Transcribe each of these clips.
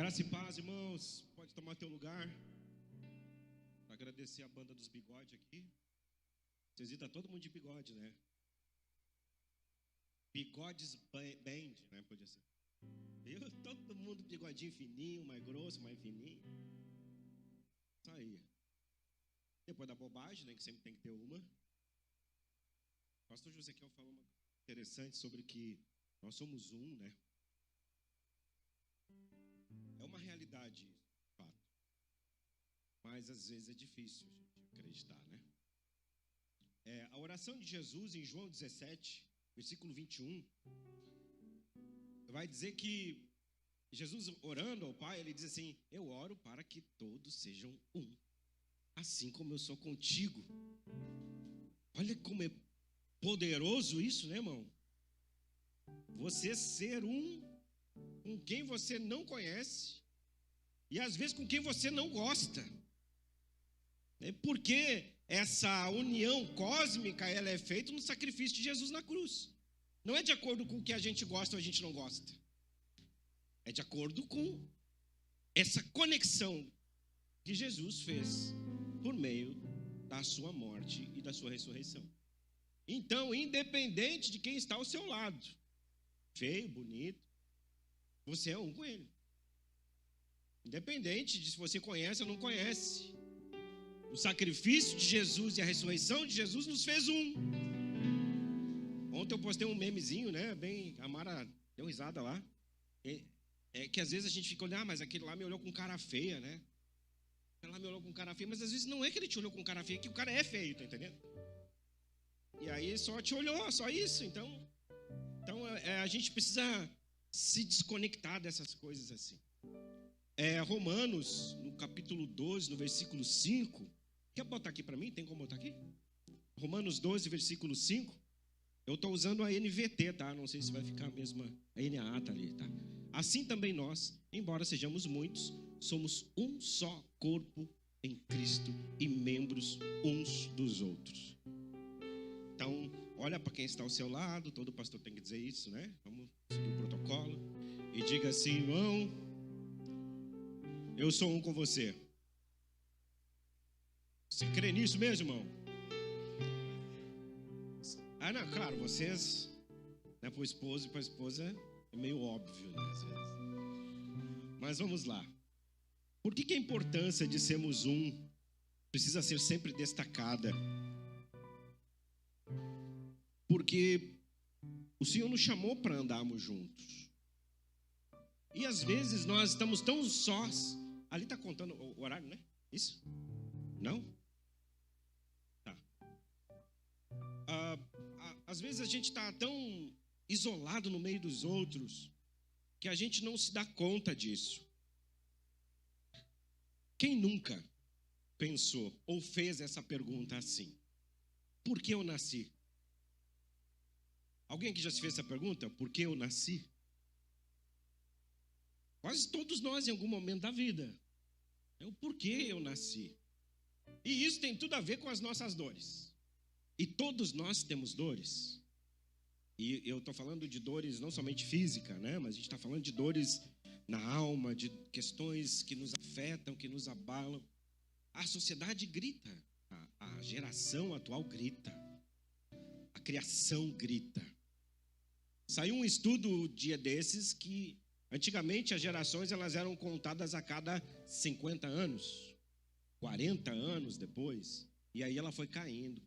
Graça e paz, irmãos. Pode tomar teu lugar. Agradecer a banda dos bigodes aqui. Vocês viram, tá todo mundo de bigode, né? Bigodes band, né? Podia ser. Viu? Todo mundo bigodinho fininho, mais grosso, mais fininho. Isso aí. Depois da bobagem, né? Que sempre tem que ter uma. O pastor Josequiel falou uma coisa interessante sobre que nós somos um, né? É uma realidade, de fato. Mas às vezes é difícil a gente acreditar, né? A oração de Jesus em João 17, versículo 21, vai dizer que Jesus orando ao Pai, ele diz assim: eu oro para que todos sejam um, assim como eu sou contigo. Olha como é poderoso isso, né, irmão? Você ser um com quem você não conhece e às vezes com quem você não gosta. Porque essa união cósmica, ela é feita no sacrifício de Jesus na cruz. Não é de acordo com o que a gente gosta ou a gente não gosta. É de acordo com essa conexão que Jesus fez por meio da sua morte e da sua ressurreição. Então, independente de quem está ao seu lado, feio, bonito, você é um com ele. Independente de se você conhece ou não conhece. O sacrifício de Jesus e a ressurreição de Jesus nos fez um. Ontem eu postei um memezinho, né? Bem, a Mara deu risada lá. É que às vezes a gente fica olhando, mas aquele lá me olhou com cara feia, né? Aquele lá me olhou com cara feia, mas às vezes não é que ele te olhou com cara feia, é que o cara é feio, tá entendendo? E aí só te olhou, só isso. Então a gente precisa se desconectar dessas coisas assim. Romanos, no capítulo 12, no versículo 5. Quer botar aqui para mim? Tem como botar aqui? Romanos 12, versículo 5. Eu estou usando a NVT, tá? Não sei se vai ficar a mesma. A NAA tá ali, tá? Assim também nós, embora sejamos muitos, somos um só corpo em Cristo e membros uns dos outros. Então, olha para quem está ao seu lado, todo pastor tem que dizer isso, né? Vamos seguir o protocolo. E diga assim: irmão, eu sou um com você. Você crê nisso mesmo, irmão? Não, claro, vocês, né, para o esposo e para a esposa é meio óbvio, né, às vezes. Mas vamos lá. Por que a importância de sermos um precisa ser sempre destacada? Porque o Senhor nos chamou para andarmos juntos. E às vezes nós estamos tão sós. Ali está contando o horário, né? Isso? Não? Tá. Às vezes a gente está tão isolado no meio dos outros que a gente não se dá conta disso. Quem nunca pensou ou fez essa pergunta assim: por que eu nasci? Alguém que já se fez essa pergunta? Por que eu nasci? Quase todos nós em algum momento da vida. É o porquê eu nasci. E isso tem tudo a ver com as nossas dores. E todos nós temos dores. E eu estou falando de dores não somente física, né? Mas a gente está falando de dores na alma, de questões que nos afetam, que nos abalam. A sociedade grita. A geração atual grita. A criação grita. Saiu um estudo dia desses que antigamente as gerações elas eram contadas a cada 50 anos, 40 anos depois, e aí ela foi caindo.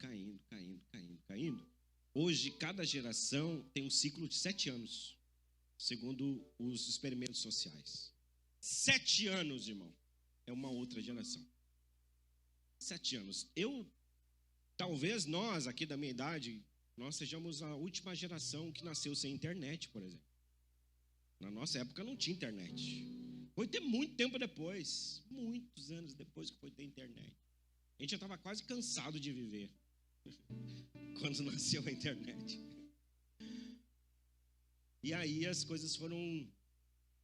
Hoje cada geração tem um ciclo de 7 anos, segundo os experimentos sociais. 7 anos, irmão, é uma outra geração. 7 anos. Talvez nós aqui da minha idade, nós sejamos a última geração que nasceu sem internet, por exemplo. Na nossa época não tinha internet. Foi ter muito tempo depois, muitos anos depois que foi ter internet. A gente já estava quase cansado de viver quando nasceu a internet. E aí as coisas foram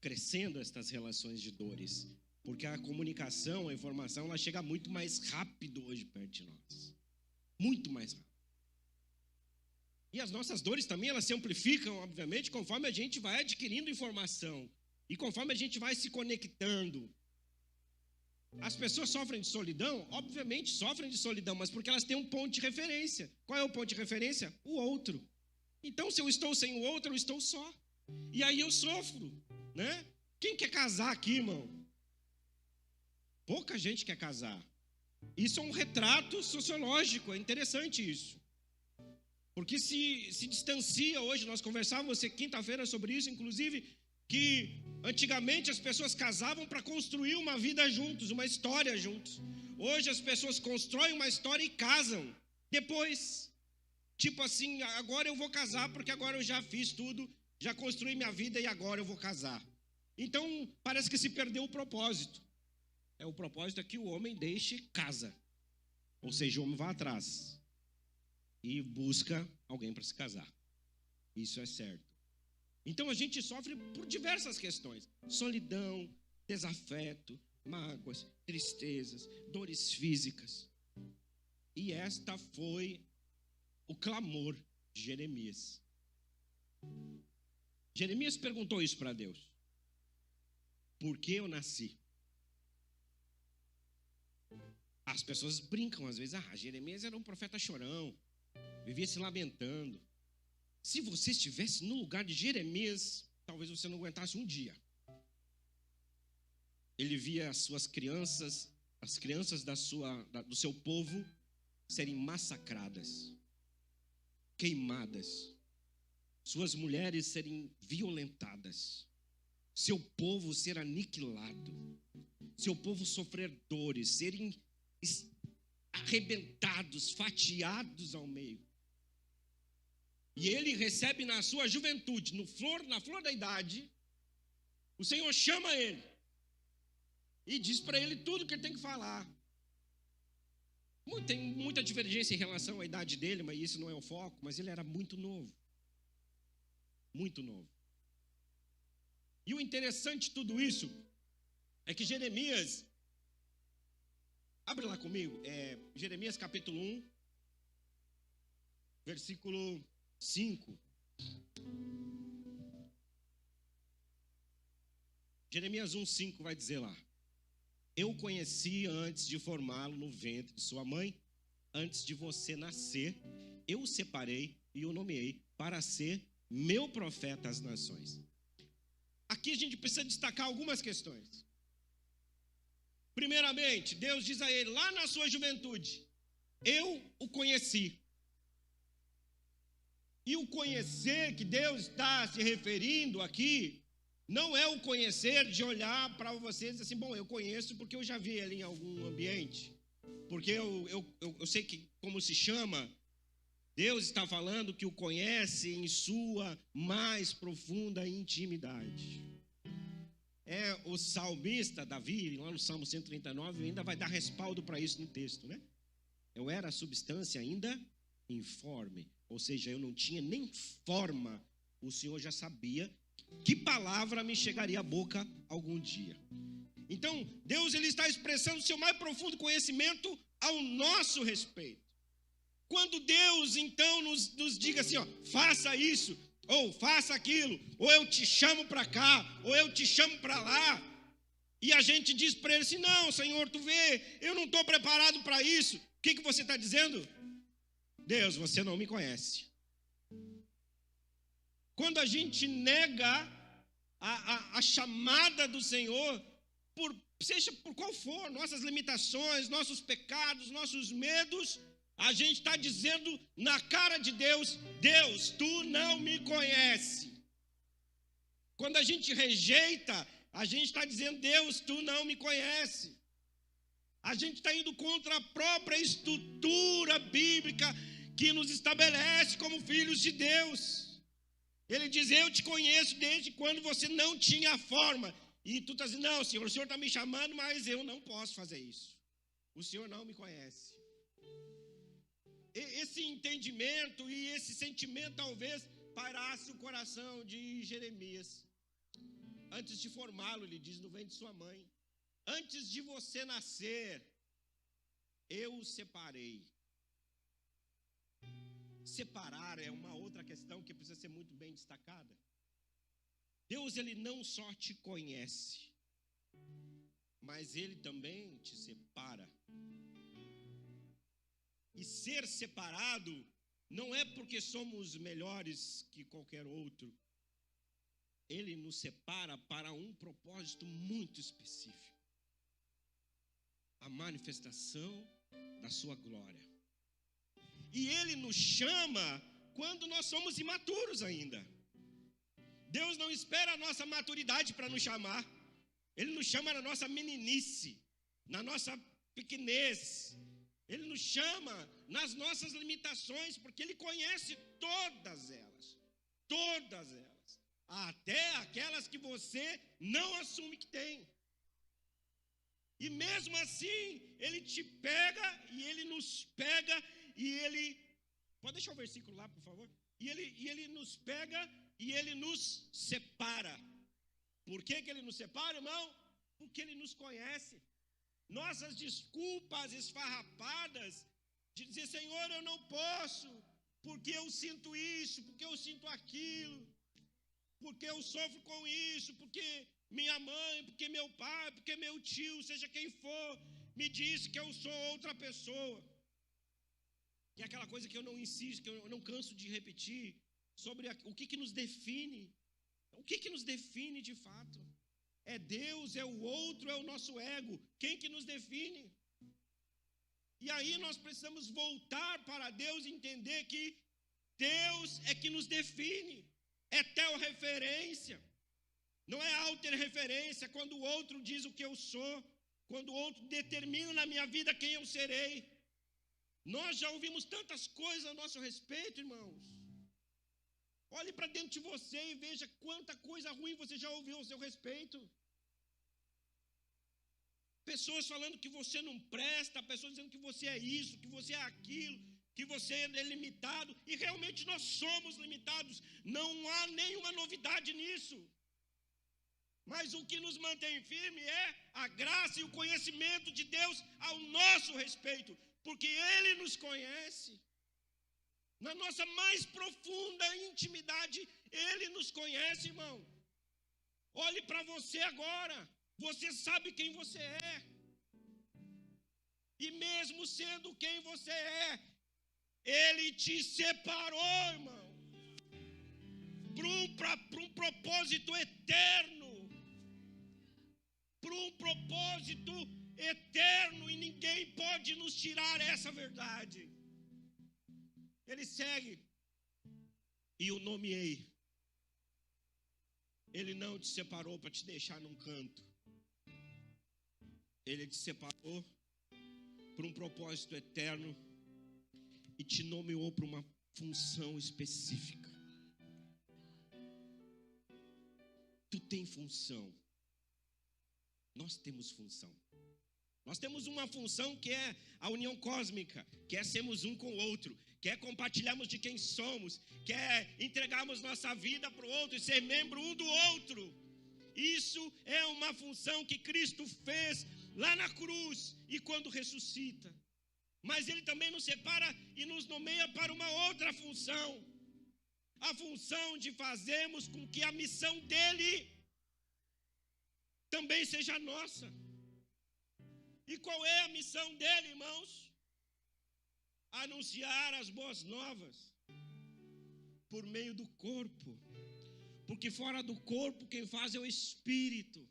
crescendo, estas relações de dores, porque a comunicação, a informação, ela chega muito mais rápido hoje perto de nós. Muito mais rápido. E as nossas dores também, elas se amplificam, obviamente, conforme a gente vai adquirindo informação. E conforme a gente vai se conectando, as pessoas sofrem de solidão, obviamente sofrem de solidão, mas porque elas têm um ponto de referência. Qual é o ponto de referência? O outro. Então, se eu estou sem o outro, eu estou só. E aí eu sofro, né? Quem quer casar aqui, irmão? Pouca gente quer casar. Isso é um retrato sociológico, é interessante isso. Porque se distancia hoje, nós conversávamos quinta-feira sobre isso, inclusive, que antigamente as pessoas casavam para construir uma vida juntos, uma história juntos. Hoje as pessoas constroem uma história e casam depois. Tipo assim, agora eu vou casar porque agora eu já fiz tudo, já construí minha vida e agora eu vou casar. Então parece que se perdeu o propósito. O propósito é que o homem deixe casa. Ou seja, o homem vai atrás e busca alguém para se casar. Isso é certo. Então a gente sofre por diversas questões: solidão, desafeto, mágoas, tristezas, dores físicas. E esta foi o clamor de Jeremias. Jeremias perguntou isso para Deus: por que eu nasci? As pessoas brincam às vezes: Jeremias era um profeta chorão, vivia se lamentando. Se você estivesse no lugar de Jeremias, talvez você não aguentasse um dia. Ele via as suas crianças, as crianças do seu povo serem massacradas, queimadas, suas mulheres serem violentadas, seu povo ser aniquilado, seu povo sofrer dores, serem arrebentados, fatiados ao meio. E ele recebe na sua juventude, na flor da idade, o Senhor chama ele e diz para ele tudo que ele tem que falar. Tem muita divergência em relação à idade dele, mas isso não é o foco. Mas ele era muito novo. Muito novo. E o interessante de tudo isso é que Jeremias, abre lá comigo, Jeremias capítulo 1, versículo 5. Jeremias 1:5 vai dizer lá: eu o conheci antes de formá-lo no ventre de sua mãe, antes de você nascer, eu o separei e o nomeei para ser meu profeta às nações. Aqui a gente precisa destacar algumas questões. Primeiramente, Deus diz a ele, lá na sua juventude: eu o conheci. E o conhecer que Deus está se referindo aqui não é o conhecer de olhar para você e dizer assim: bom, eu conheço porque eu já vi ele em algum ambiente, porque eu sei que como se chama. Deus está falando que o conhece em sua mais profunda intimidade. O salmista Davi, lá no Salmo 139, ainda vai dar respaldo para isso no texto, né? Eu era a substância ainda informe, ou seja, eu não tinha nem forma. O Senhor já sabia que palavra me chegaria à boca algum dia. Então, Deus ele está expressando o seu mais profundo conhecimento ao nosso respeito. Quando Deus, então, nos diga assim, faça isso, ou faça aquilo, ou eu te chamo para cá, ou eu te chamo para lá, e a gente diz para ele assim: não, Senhor, tu vê, eu não estou preparado para isso. O que você está dizendo? Deus, você não me conhece. Quando a gente nega a chamada do Senhor, seja por qual for, nossas limitações, nossos pecados, nossos medos, a gente está dizendo na cara de Deus: Deus, tu não me conhece. Quando a gente rejeita, a gente está dizendo: Deus, tu não me conhece. A gente está indo contra a própria estrutura bíblica que nos estabelece como filhos de Deus. Ele diz: eu te conheço desde quando você não tinha forma. E tu está dizendo: não, Senhor, o Senhor está me chamando, mas eu não posso fazer isso. O Senhor não me conhece. Esse entendimento e esse sentimento talvez pairasse o coração de Jeremias. Antes de formá-lo, ele diz no ventre de sua mãe: antes de você nascer, eu o separei. Separar é uma outra questão que precisa ser muito bem destacada. Deus, ele não só te conhece, mas ele também te separa. E ser separado não é porque somos melhores que qualquer outro. Ele nos separa para um propósito muito específico: a manifestação da sua glória. E ele nos chama quando nós somos imaturos ainda. Deus não espera a nossa maturidade para nos chamar. Ele nos chama na nossa meninice, na nossa pequenez. Ele nos chama nas nossas limitações, porque ele conhece todas elas. Todas elas. Até aquelas que você não assume que tem. E mesmo assim, ele te pega e ele nos pega e ele... Pode deixar o versículo lá, por favor? E ele nos pega e ele nos separa. Por que ele nos separa, irmão? Porque ele nos conhece. Nossas desculpas esfarrapadas de dizer: Senhor, eu não posso, porque eu sinto isso, porque eu sinto aquilo, porque eu sofro com isso, porque minha mãe, porque meu pai, porque meu tio, seja quem for, me disse que eu sou outra pessoa. Que é aquela coisa que eu não insisto, que eu não canso de repetir, sobre o que nos define. O que nos define de fato? É Deus, é o outro, é o nosso ego. Quem que nos define? E aí nós precisamos voltar para Deus e entender que Deus é que nos define. É tel-referência. Não é alter-referência, quando o outro diz o que eu sou, quando o outro determina na minha vida quem eu serei. Nós já ouvimos tantas coisas a nosso respeito, irmãos. Olhe para dentro de você e veja quanta coisa ruim você já ouviu a seu respeito. Pessoas falando que você não presta, pessoas dizendo que você é isso, que você é aquilo, que você é limitado. E realmente nós somos limitados. Não há nenhuma novidade nisso. Mas o que nos mantém firme é a graça e o conhecimento de Deus ao nosso respeito. Porque Ele nos conhece. Na nossa mais profunda intimidade, Ele nos conhece, irmão. Olhe para você agora. Você sabe quem você é. E mesmo sendo quem você é, Ele te separou, irmão, para um propósito eterno. Para um propósito eterno. E ninguém pode nos tirar essa verdade. Ele segue: e o nomeei. Ele não te separou para te deixar num canto. Ele te separou para um propósito eterno e te nomeou para uma função específica. Tu tem função. Nós temos função. Nós temos uma função que é a união cósmica, que é sermos um com o outro, que é compartilharmos de quem somos, que é entregarmos nossa vida para o outro e ser membro um do outro. Isso é uma função que Cristo fez lá na cruz e quando ressuscita. Mas Ele também nos separa e nos nomeia para uma outra função. A função de fazermos com que a missão dEle também seja nossa. E qual é a missão dele, irmãos? Anunciar as boas novas por meio do corpo. Porque fora do corpo quem faz é o Espírito.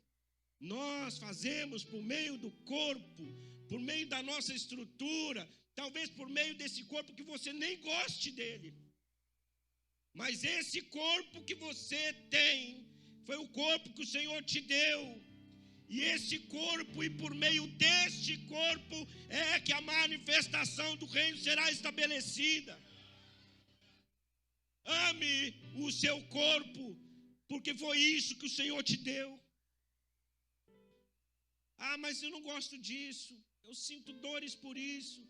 Nós fazemos por meio do corpo, por meio da nossa estrutura, talvez por meio desse corpo que você nem goste dele. Mas esse corpo que você tem foi o corpo que o Senhor te deu. E esse corpo, e por meio deste corpo, é que a manifestação do reino será estabelecida. Ame o seu corpo, porque foi isso que o Senhor te deu. Ah, mas eu não gosto disso, eu sinto dores por isso.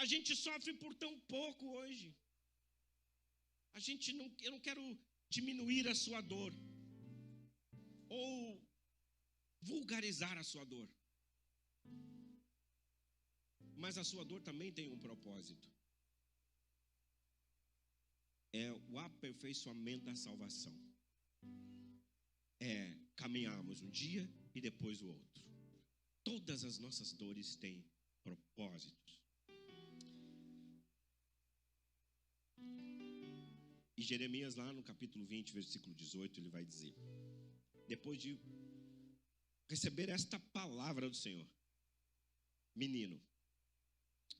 A gente sofre por tão pouco hoje. Eu não quero diminuir a sua dor, ou vulgarizar a sua dor. Mas a sua dor também tem um propósito. É o aperfeiçoamento da salvação. caminharmos um dia e depois o outro. Todas as nossas dores têm propósitos. E Jeremias, lá no capítulo 20, versículo 18, ele vai dizer: depois de receber esta palavra do Senhor, menino,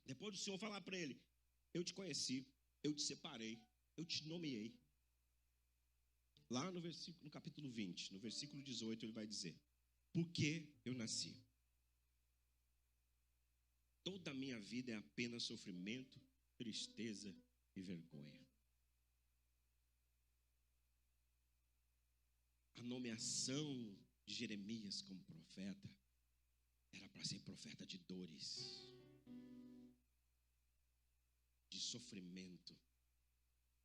depois do Senhor falar para ele: eu te conheci, eu te separei, eu te nomeei. Lá no capítulo 20, no versículo 18, ele vai dizer: porque eu nasci. Toda a minha vida é apenas sofrimento, tristeza e vergonha. A nomeação de Jeremias como profeta era para ser profeta de dores, de sofrimento,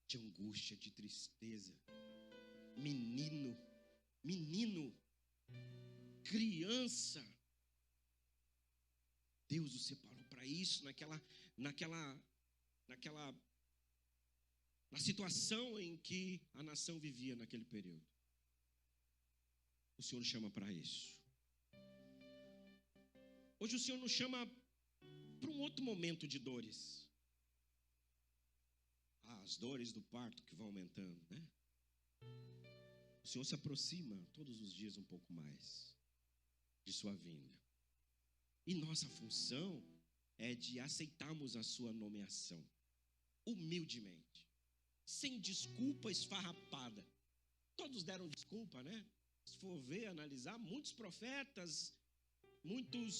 de angústia, de tristeza. Menino, criança. Deus o separou para isso, na situação em que a nação vivia naquele período. O Senhor nos chama para isso. Hoje o Senhor nos chama para um outro momento de dores. As dores do parto que vão aumentando, né? O Senhor se aproxima todos os dias um pouco mais de sua vinda. E nossa função é de aceitarmos a sua nomeação, humildemente, sem desculpa esfarrapada. Todos deram desculpa, né? Se for ver, analisar, muitos profetas, muitos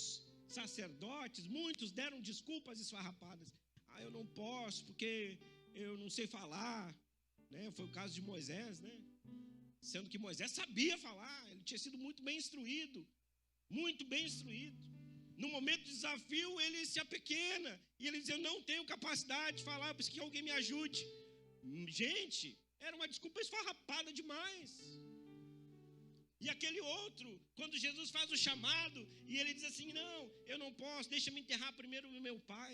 sacerdotes, muitos deram desculpas esfarrapadas. Eu não posso porque eu não sei falar, né? Foi o caso de Moisés, né? Sendo que Moisés sabia falar, ele tinha sido muito bem instruído. No momento do desafio, ele se apequena e ele diz: eu não tenho capacidade de falar, eu preciso que alguém me ajude. Gente, era uma desculpa esfarrapada demais. E aquele outro, quando Jesus faz o chamado e ele diz assim: não, eu não posso, deixa me enterrar primeiro no meu pai.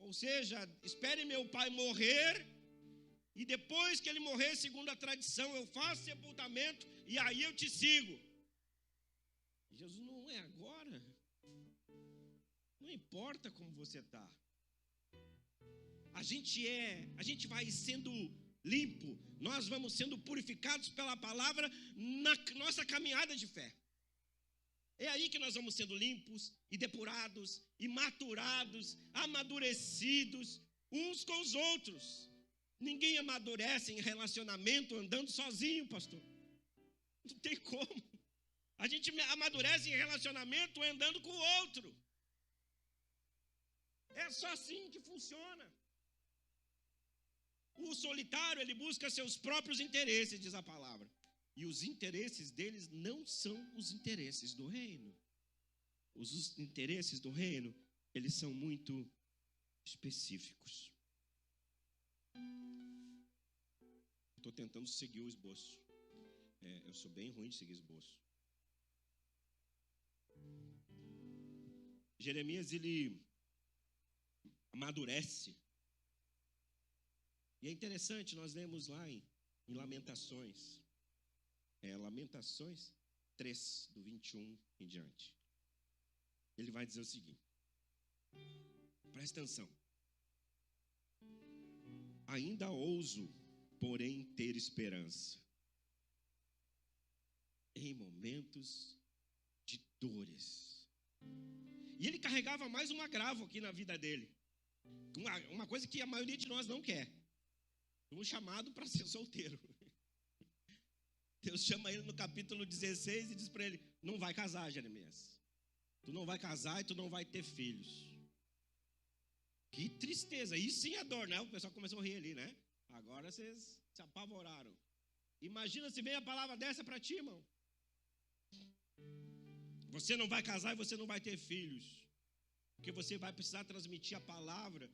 Ou seja, espere meu pai morrer e depois que ele morrer, segundo a tradição, eu faço sepultamento e aí eu te sigo. Jesus: não é agora. Não importa como você está. A gente vai sendo limpo, nós vamos sendo purificados pela palavra na nossa caminhada de fé. É aí que nós vamos sendo limpos e depurados e maturados, amadurecidos uns com os outros. Ninguém amadurece em relacionamento andando sozinho, pastor. Não tem como. A gente amadurece em relacionamento andando com o outro. É só assim que funciona. O solitário, ele busca seus próprios interesses, diz a palavra. E os interesses deles não são os interesses do reino. Os interesses do reino, eles são muito específicos. Estou tentando seguir o esboço. Eu sou bem ruim de seguir esboço. Jeremias, ele amadurece. E é interessante, nós lemos lá em Lamentações. Lamentações 3, do 21 em diante. Ele vai dizer o seguinte. Presta atenção. Ainda ouso, porém, ter esperança em momentos de dores. E ele carregava mais um agravo aqui na vida dele. Uma coisa que a maioria de nós não quer. Um chamado para ser solteiro. Deus chama ele no capítulo 16 e diz para ele: não vai casar, Jeremias. Tu não vai casar e tu não vai ter filhos. Que tristeza. Isso sim é dor, né? O pessoal começou a rir ali, né? Agora vocês se apavoraram. Imagina se vem a palavra dessa para ti, irmão. Você não vai casar e você não vai ter filhos. Porque você vai precisar transmitir a palavra.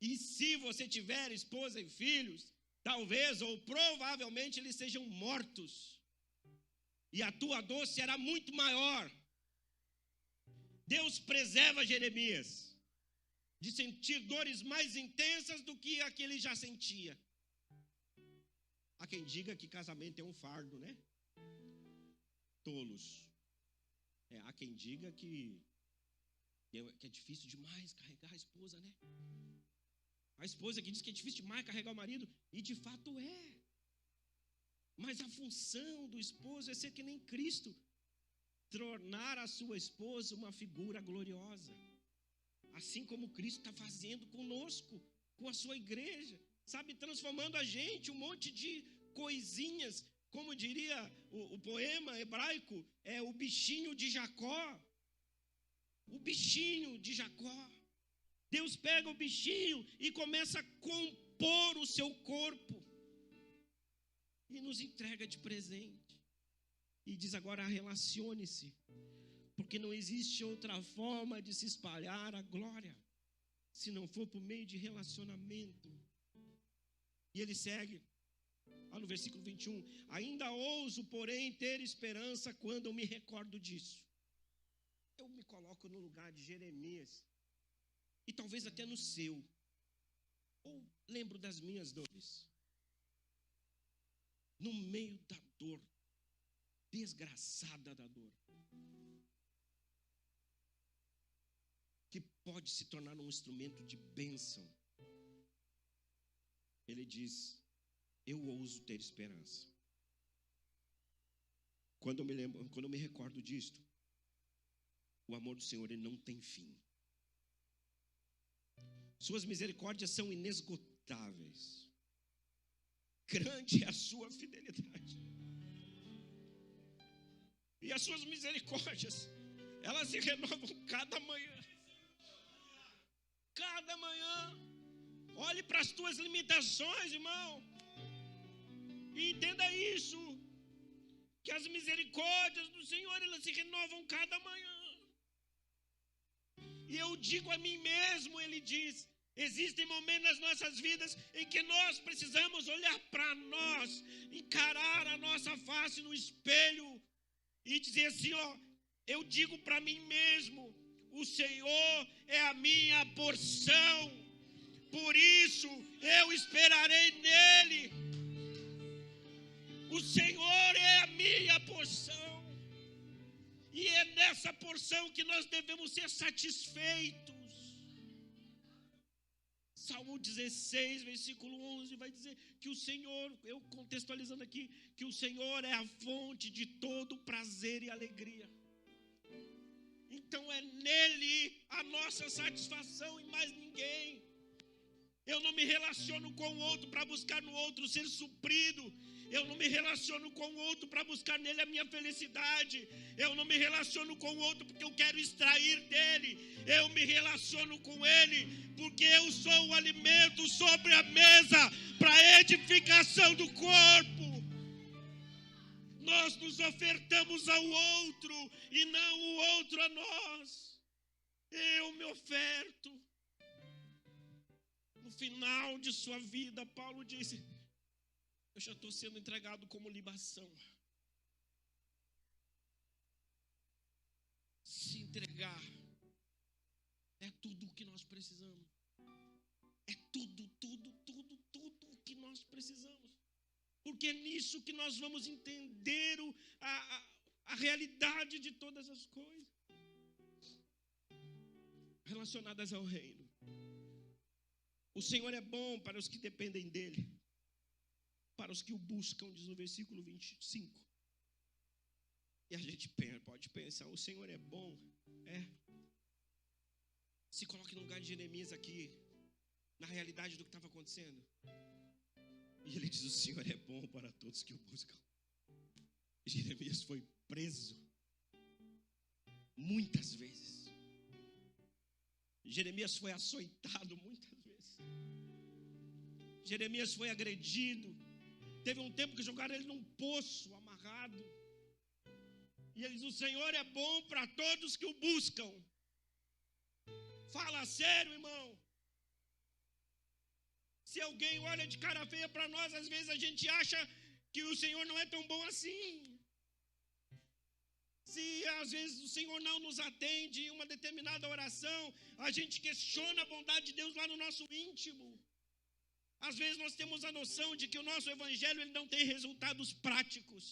E se você tiver esposa e filhos, talvez ou provavelmente eles sejam mortos. E a tua dor será muito maior. Deus preserva Jeremias de sentir dores mais intensas do que a que ele já sentia. Há quem diga que casamento é um fardo, né? tolos. Há quem diga que é difícil demais carregar a esposa, né? A esposa que diz que é difícil demais carregar o marido, e de fato é. Mas a função do esposo é ser que nem Cristo, tornar a sua esposa uma figura gloriosa, assim como Cristo está fazendo conosco, com a sua igreja, sabe, transformando a gente, um monte de coisinhas, como diria o poema hebraico, é o bichinho de Jacó. O bichinho de Jacó. Deus pega o bichinho e começa a compor o seu corpo e nos entrega de presente. E diz agora: relacione-se, porque não existe outra forma de se espalhar a glória, se não for por meio de relacionamento. E ele segue, no versículo 21, ainda ouso, porém, ter esperança quando eu me recordo disso. Eu me coloco no lugar de Jeremias, e talvez até no seu, ou lembro das minhas dores, no meio da dor, desgraçada da dor, que pode se tornar um instrumento de bênção. Ele diz: eu ouso ter esperança. Quando eu me recordo disto, o amor do Senhor, ele não tem fim. Suas misericórdias são inesgotáveis. Grande é a sua fidelidade. E as suas misericórdias, elas se renovam cada manhã. Cada manhã. Olhe para as tuas limitações, irmão, e entenda isso, que as misericórdias do Senhor, elas se renovam cada manhã. E eu digo a mim mesmo, ele diz, existem momentos nas nossas vidas em que nós precisamos olhar para nós, encarar a nossa face no espelho e dizer assim, eu digo para mim mesmo, o Senhor é a minha porção, por isso eu esperarei nele. O Senhor é a minha porção, e é nessa porção que nós devemos ser satisfeitos. Salmo 16, versículo 11, vai dizer que o Senhor, eu contextualizando aqui, que o Senhor é a fonte de todo prazer e alegria. Então é nele a nossa satisfação e mais ninguém. Eu não me relaciono com o outro para buscar no outro ser suprido. Eu não me relaciono com o outro para buscar nele a minha felicidade. Eu não me relaciono com o outro porque eu quero extrair dele. Eu me relaciono com ele porque eu sou o alimento sobre a mesa para a edificação do corpo. Nós nos ofertamos ao outro e não o outro a nós. Eu me oferto. No final de sua vida, Paulo disse, eu já estou sendo entregado como libação. Se entregar é tudo o que nós precisamos. É tudo o que nós precisamos. Porque é nisso que nós vamos entender a realidade de todas as coisas relacionadas ao reino. O Senhor é bom para os que dependem dele, para os que o buscam, diz no versículo 25. E a gente pode pensar, o Senhor é bom, Se coloque no lugar de Jeremias aqui, na realidade do que estava acontecendo. E ele diz, o Senhor é bom para todos que o buscam. E Jeremias foi preso muitas vezes. Jeremias foi açoitado muitas vezes. Jeremias foi agredido. Teve um tempo que jogaram ele num poço amarrado. E ele diz, o Senhor é bom para todos que o buscam. Fala sério, irmão. Se alguém olha de cara feia para nós, às vezes a gente acha que o Senhor não é tão bom assim. Se às vezes o Senhor não nos atende em uma determinada oração, a gente questiona a bondade de Deus lá no nosso íntimo. Às vezes nós temos a noção de que o nosso evangelho ele não tem resultados práticos.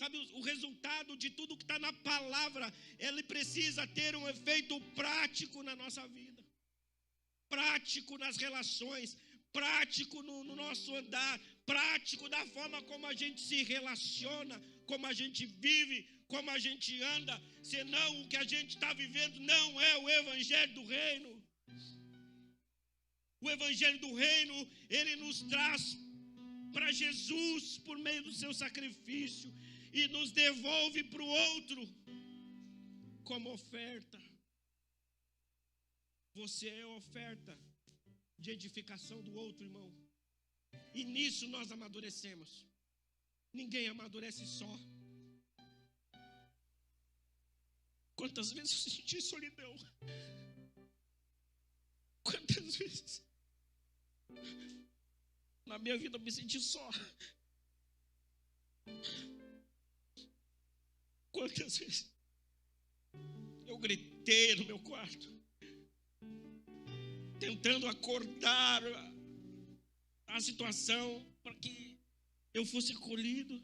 Sabe, o resultado de tudo que está na palavra, ele precisa ter um efeito prático na nossa vida. Prático nas relações, prático no nosso andar, prático da forma como a gente se relaciona, como a gente vive, como a gente anda. Senão o que a gente está vivendo não é o evangelho do reino. O evangelho do reino, ele nos traz para Jesus por meio do seu sacrifício e nos devolve para o outro como oferta. Você é oferta de edificação do outro, irmão. E nisso nós amadurecemos. Ninguém amadurece só. Quantas vezes eu senti solidão? Quantas vezes na minha vida eu me senti só? Quantas vezes eu gritei no meu quarto, tentando acordar a situação para que eu fosse acolhido.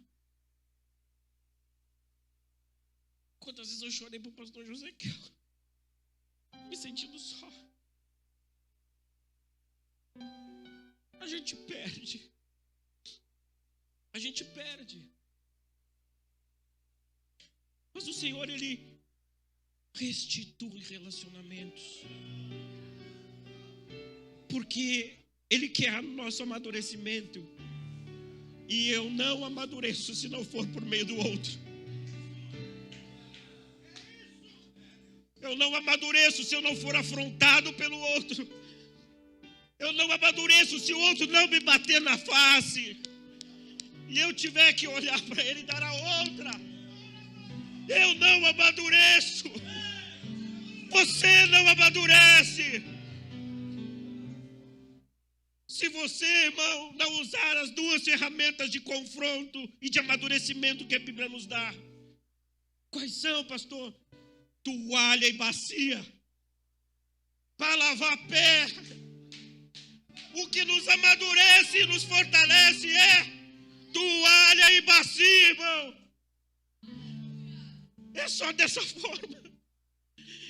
Quantas vezes eu chorei para o pastor José Kel, me sentindo só. A gente perde. A gente perde. Mas o Senhor, Ele restitui relacionamentos. Porque Ele quer nosso amadurecimento. E eu não amadureço se não for por meio do outro. Eu não amadureço se eu não for afrontado pelo outro. Eu não amadureço se o outro não me bater na face e eu tiver que olhar para ele e dar a outra. Eu não amadureço. Você não amadurece se você, irmão, não usar as duas ferramentas de confronto e de amadurecimento que a Bíblia nos dá. Quais são, pastor? Toalha e bacia para lavar pé. O que nos amadurece e nos fortalece é toalha e bacia, irmão. É só dessa forma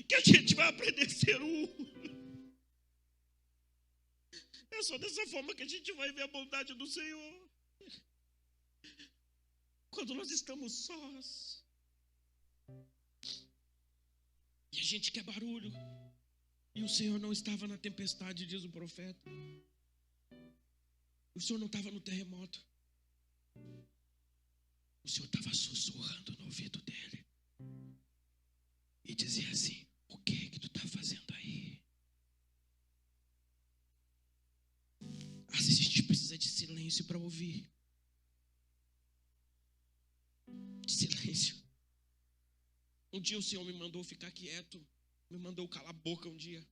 que a gente vai aprender a ser um. É só dessa forma que a gente vai ver a bondade do Senhor. Quando nós estamos sós e a gente quer barulho, e o Senhor não estava na tempestade, diz o profeta. O Senhor não estava no terremoto. O Senhor estava sussurrando no ouvido dele e dizia assim: o que tu está fazendo aí? Às vezes a gente precisa de silêncio para ouvir. De silêncio. Um dia o Senhor me mandou ficar quieto. Me mandou calar a boca um dia.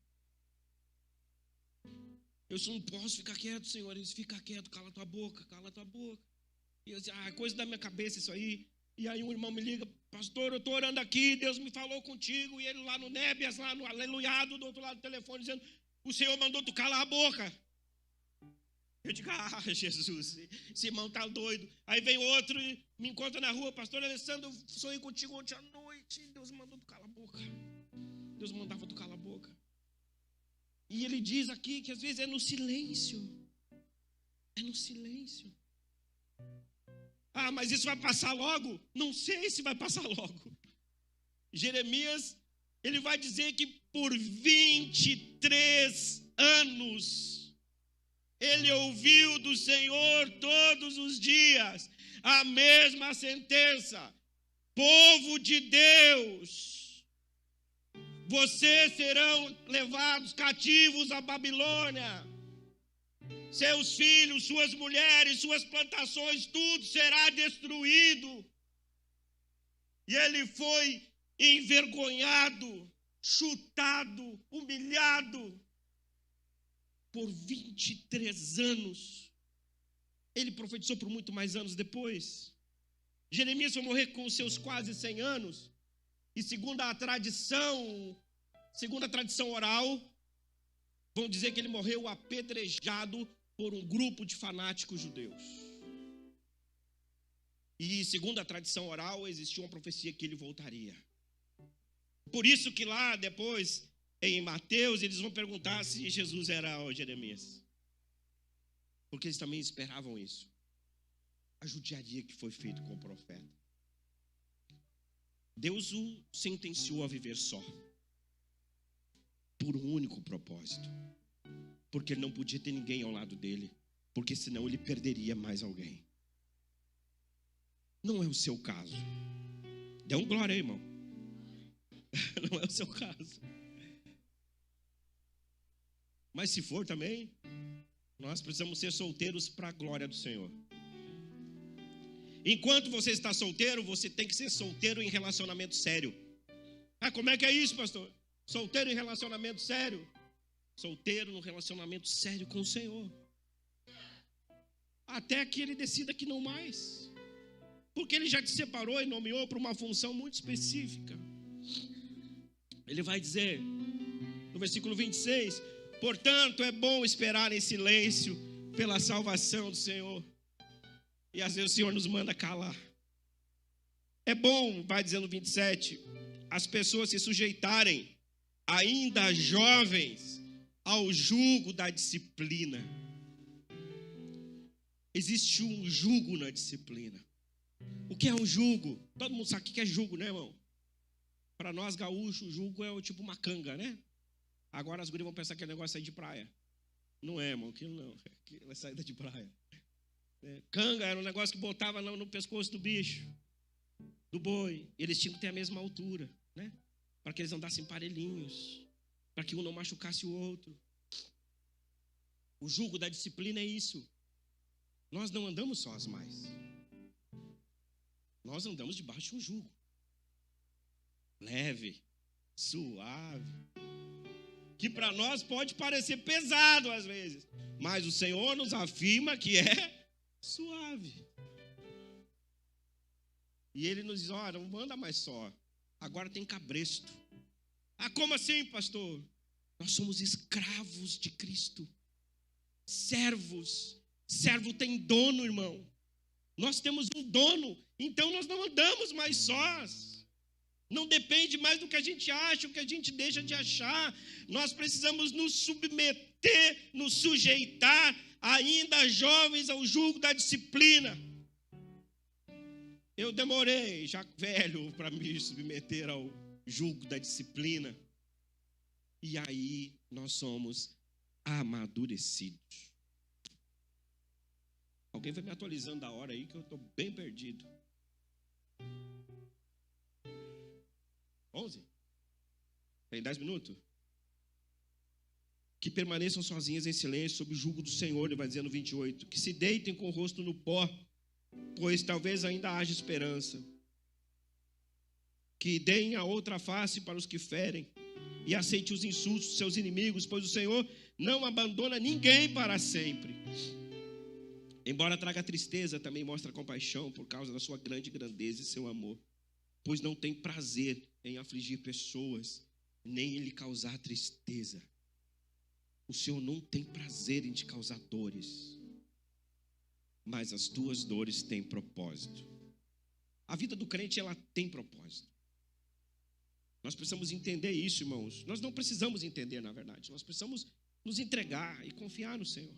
Eu não posso ficar quieto, Senhor. Ele disse: fica quieto, cala tua boca, cala tua boca. E eu disse: é coisa da minha cabeça isso aí. E aí um irmão me liga: pastor, eu estou orando aqui, Deus me falou contigo. E ele lá no Nébias, lá no Aleluiado, do outro lado do telefone, dizendo: o Senhor mandou tu calar a boca. Eu digo: ah, Jesus, esse irmão está doido. Aí vem outro e me encontra na rua: pastor Alessandro, eu sonhei contigo ontem à noite. Deus mandou tu calar a boca. Deus mandava tu calar a boca. E ele diz aqui que às vezes é no silêncio. É no silêncio. Ah, mas isso vai passar logo? Não sei se vai passar logo. Jeremias, ele vai dizer que por 23 anos ele ouviu do Senhor todos os dias a mesma sentença: povo de Deus, vocês serão levados cativos à Babilônia. Seus filhos, suas mulheres, suas plantações, tudo será destruído. E ele foi envergonhado, chutado, humilhado por 23 anos. Ele profetizou por muito mais anos depois. Jeremias foi morrer com os seus quase 100 anos. E segundo a tradição oral, vão dizer que ele morreu apedrejado por um grupo de fanáticos judeus. E segundo a tradição oral, existia uma profecia que ele voltaria. Por isso que lá depois, em Mateus, eles vão perguntar se Jesus era o Jeremias. Porque eles também esperavam isso. A judiaria que foi feita com o profeta. Deus o sentenciou a viver só. Por um único propósito. Porque ele não podia ter ninguém ao lado dele. Porque senão ele perderia mais alguém. Não é o seu caso. Dê um glória aí, irmão. Não é o seu caso. Mas se for também, nós precisamos ser solteiros para a glória do Senhor. Enquanto você está solteiro, você tem que ser solteiro em relacionamento sério. Ah, como é que é isso, pastor? Solteiro em relacionamento sério? Solteiro no relacionamento sério com o Senhor. Até que ele decida que não mais. Porque ele já te separou e nomeou para uma função muito específica. Ele vai dizer, no versículo 26, portanto é bom esperar em silêncio pela salvação do Senhor. E às vezes o Senhor nos manda calar. É bom, vai dizer no 27, as pessoas se sujeitarem, ainda jovens, ao jugo da disciplina. Existe um jugo na disciplina. O que é um jugo? Todo mundo sabe o que é jugo, né, irmão? Para nós gaúchos, jugo é tipo uma canga, né? Agora as gurias vão pensar que é negócio aí de praia. Não é, irmão, aquilo não. Aquilo é saída de praia. Canga era um negócio que botava no pescoço do bicho, do boi. Eles tinham que ter a mesma altura, né? Para que eles andassem parelhinhos, para que um não machucasse o outro. O jugo da disciplina é isso. Nós não andamos sós mais. Nós andamos debaixo de um jugo. Leve, suave. Que para nós pode parecer pesado às vezes. Mas o Senhor nos afirma que é suave. E Ele nos diz, olha, não anda mais só. Agora tem cabresto. Ah, como assim, pastor? Nós somos escravos de Cristo. Servos. Servo tem dono, irmão. Nós temos um dono. Então nós não andamos mais sós. Não depende mais do que a gente acha, o que a gente deixa de achar. Nós precisamos nos submeter, nos sujeitar, ainda jovens, ao jugo da disciplina. Eu demorei, já velho, para me submeter ao jugo da disciplina. E aí nós somos amadurecidos. Alguém vai me atualizando a hora aí que eu estou bem perdido. 11? Tem 10 minutos? Que permaneçam sozinhas em silêncio sob o jugo do Senhor, ele vai dizer no 28. Que se deitem com o rosto no pó, pois talvez ainda haja esperança. Que deem a outra face para os que ferem, e aceite os insultos de seus inimigos, pois o Senhor não abandona ninguém para sempre. Embora traga tristeza, também mostra compaixão por causa da sua grande grandeza e seu amor. Pois não tem prazer em afligir pessoas, nem em lhe causar tristeza. O Senhor não tem prazer em te causar dores, mas as tuas dores têm propósito. A vida do crente, ela tem propósito. Nós precisamos entender isso, irmãos. Nós não precisamos entender, na verdade. Nós precisamos nos entregar e confiar no Senhor.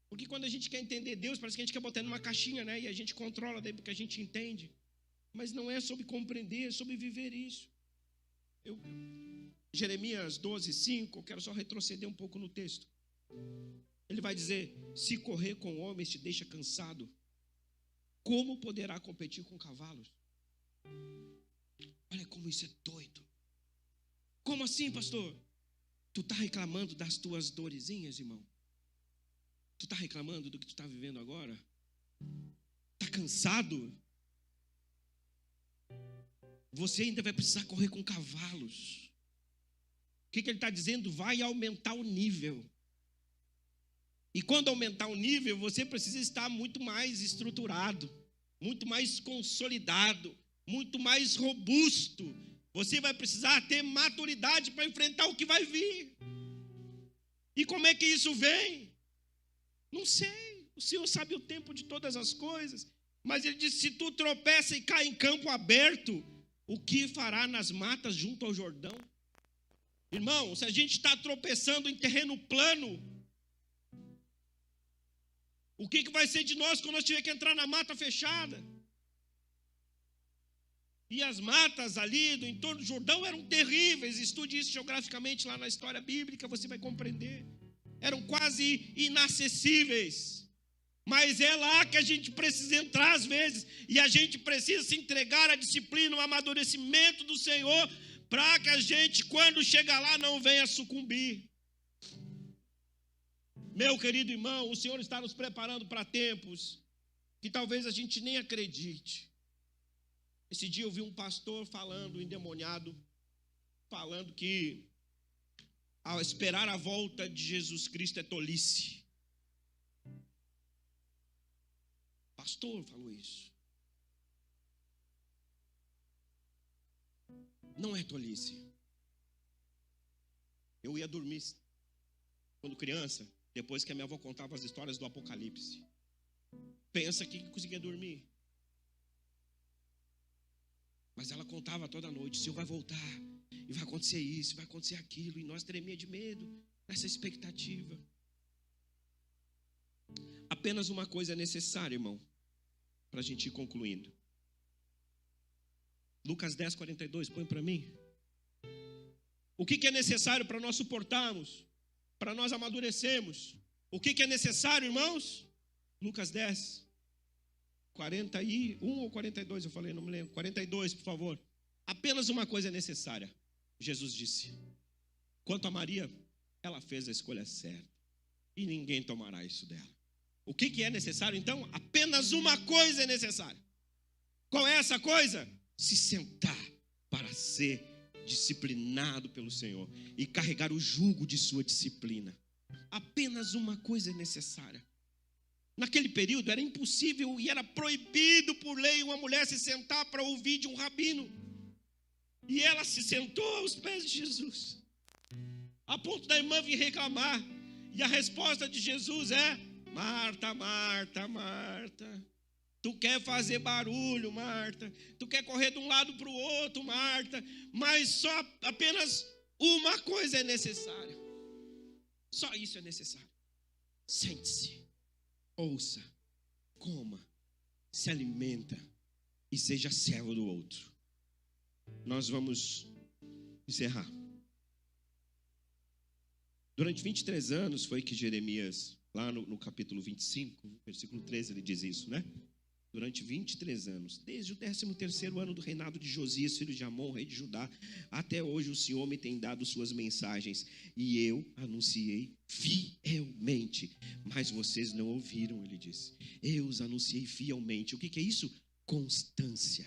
Porque quando a gente quer entender Deus, parece que a gente quer botar numa caixinha, né? E a gente controla daí porque a gente entende. Mas não é sobre compreender, é sobre viver isso. Jeremias 12:5, quero só retroceder um pouco no texto. Ele vai dizer, se correr com homens te deixa cansado, como poderá competir com cavalos? Olha como isso é doido. Como assim, pastor? Tu está reclamando das tuas dorezinhas, irmão? Tu está reclamando do que tu está vivendo agora? Está cansado? Você ainda vai precisar correr com cavalos. O que ele está dizendo? Vai aumentar o nível. E quando aumentar o nível, você precisa estar muito mais estruturado, muito mais consolidado, muito mais robusto. Você vai precisar ter maturidade para enfrentar o que vai vir. E como é que isso vem? Não sei. O Senhor sabe o tempo de todas as coisas. Mas ele disse: se tu tropeça e cai em campo aberto, o que fará nas matas junto ao Jordão? Irmão, se a gente está tropeçando em terreno plano, o que vai ser de nós quando nós tiver que entrar na mata fechada? E as matas ali do entorno do Jordão eram terríveis. Estude isso geograficamente lá na história bíblica, você vai compreender. Eram quase inacessíveis. Mas é lá que a gente precisa entrar às vezes. E a gente precisa se entregar à disciplina, ao amadurecimento do Senhor, para que a gente, quando chegar lá, não venha sucumbir. Meu querido irmão, o Senhor está nos preparando para tempos que talvez a gente nem acredite. Esse dia eu vi um pastor falando, endemoniado, falando que ao esperar a volta de Jesus Cristo é tolice. O pastor falou isso. Não é tolice. Eu ia dormir quando criança, depois que a minha avó contava as histórias do Apocalipse. Pensa que conseguia dormir. Mas ela contava toda noite: o Senhor vai voltar, e vai acontecer isso, vai acontecer aquilo. E nós tremia de medo, nessa expectativa. Apenas uma coisa é necessária, irmão, para a gente ir concluindo. Lucas 10, 42, põe para mim. O que é necessário para nós suportarmos, para nós amadurecermos? O que é necessário, irmãos? Lucas 10, 41 ou 42, eu falei, não me lembro. 42, por favor. Apenas uma coisa é necessária. Jesus disse: quanto a Maria, ela fez a escolha certa, e ninguém tomará isso dela. O que é necessário, então? Apenas uma coisa é necessária. Qual é essa coisa? Se sentar para ser disciplinado pelo Senhor e carregar o jugo de sua disciplina. Apenas uma coisa é necessária. Naquele período era impossível e era proibido por lei uma mulher se sentar para ouvir de um rabino. E ela se sentou aos pés de Jesus, a ponto da irmã vir reclamar. E a resposta de Jesus é: Marta, Marta, Marta, tu quer fazer barulho, Marta, tu quer correr de um lado para o outro, Marta, mas só apenas uma coisa é necessária. Só isso é necessário. Sente-se, ouça, coma, se alimenta e seja servo do outro. Nós vamos encerrar. Durante 23 anos foi que Jeremias, lá no capítulo 25, versículo 13, ele diz isso, né? Durante 23 anos, desde o 13º ano do reinado de Josias, filho de Amon, rei de Judá, até hoje o Senhor me tem dado suas mensagens, e eu anunciei fielmente, mas vocês não ouviram, ele disse. Eu os anunciei fielmente. O que é isso? Constância,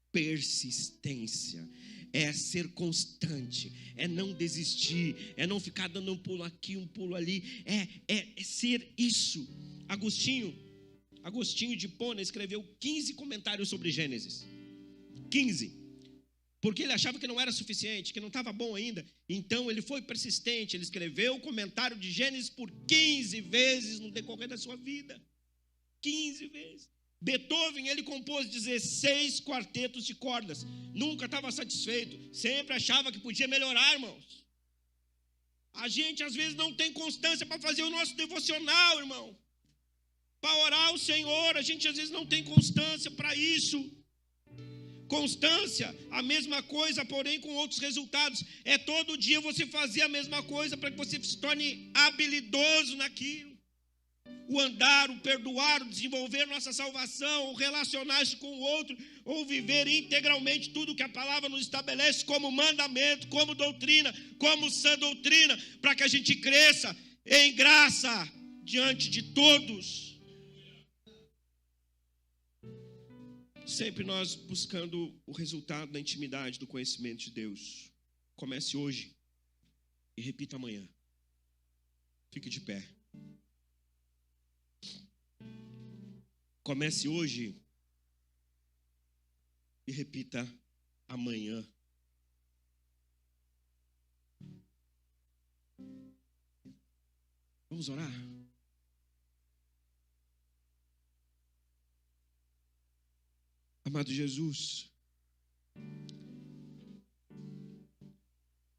persistência, é ser constante, é não desistir, é não ficar dando um pulo aqui, um pulo ali, é ser isso. Agostinho de Hipona escreveu 15 comentários sobre Gênesis. 15. Porque ele achava que não era suficiente, que não estava bom ainda. Então ele foi persistente, ele escreveu o comentário de Gênesis por 15 vezes no decorrer da sua vida. 15 vezes. Beethoven, ele compôs 16 quartetos de cordas. Nunca estava satisfeito. Sempre achava que podia melhorar, irmãos. A gente às vezes não tem constância para fazer o nosso devocional, irmão. Para orar ao Senhor, a gente às vezes não tem constância para isso. Constância, a mesma coisa, porém com outros resultados. É todo dia você fazer a mesma coisa para que você se torne habilidoso naquilo. O andar, o perdoar, o desenvolver nossa salvação, o relacionar-se com o outro, ou viver integralmente tudo que a palavra nos estabelece como mandamento, como doutrina, como sã doutrina, para que a gente cresça em graça diante de todos. Sempre nós buscando o resultado da intimidade, do conhecimento de Deus. Comece hoje e repita amanhã. Fique de pé. Comece hoje e repita amanhã. Vamos orar? Amado Jesus,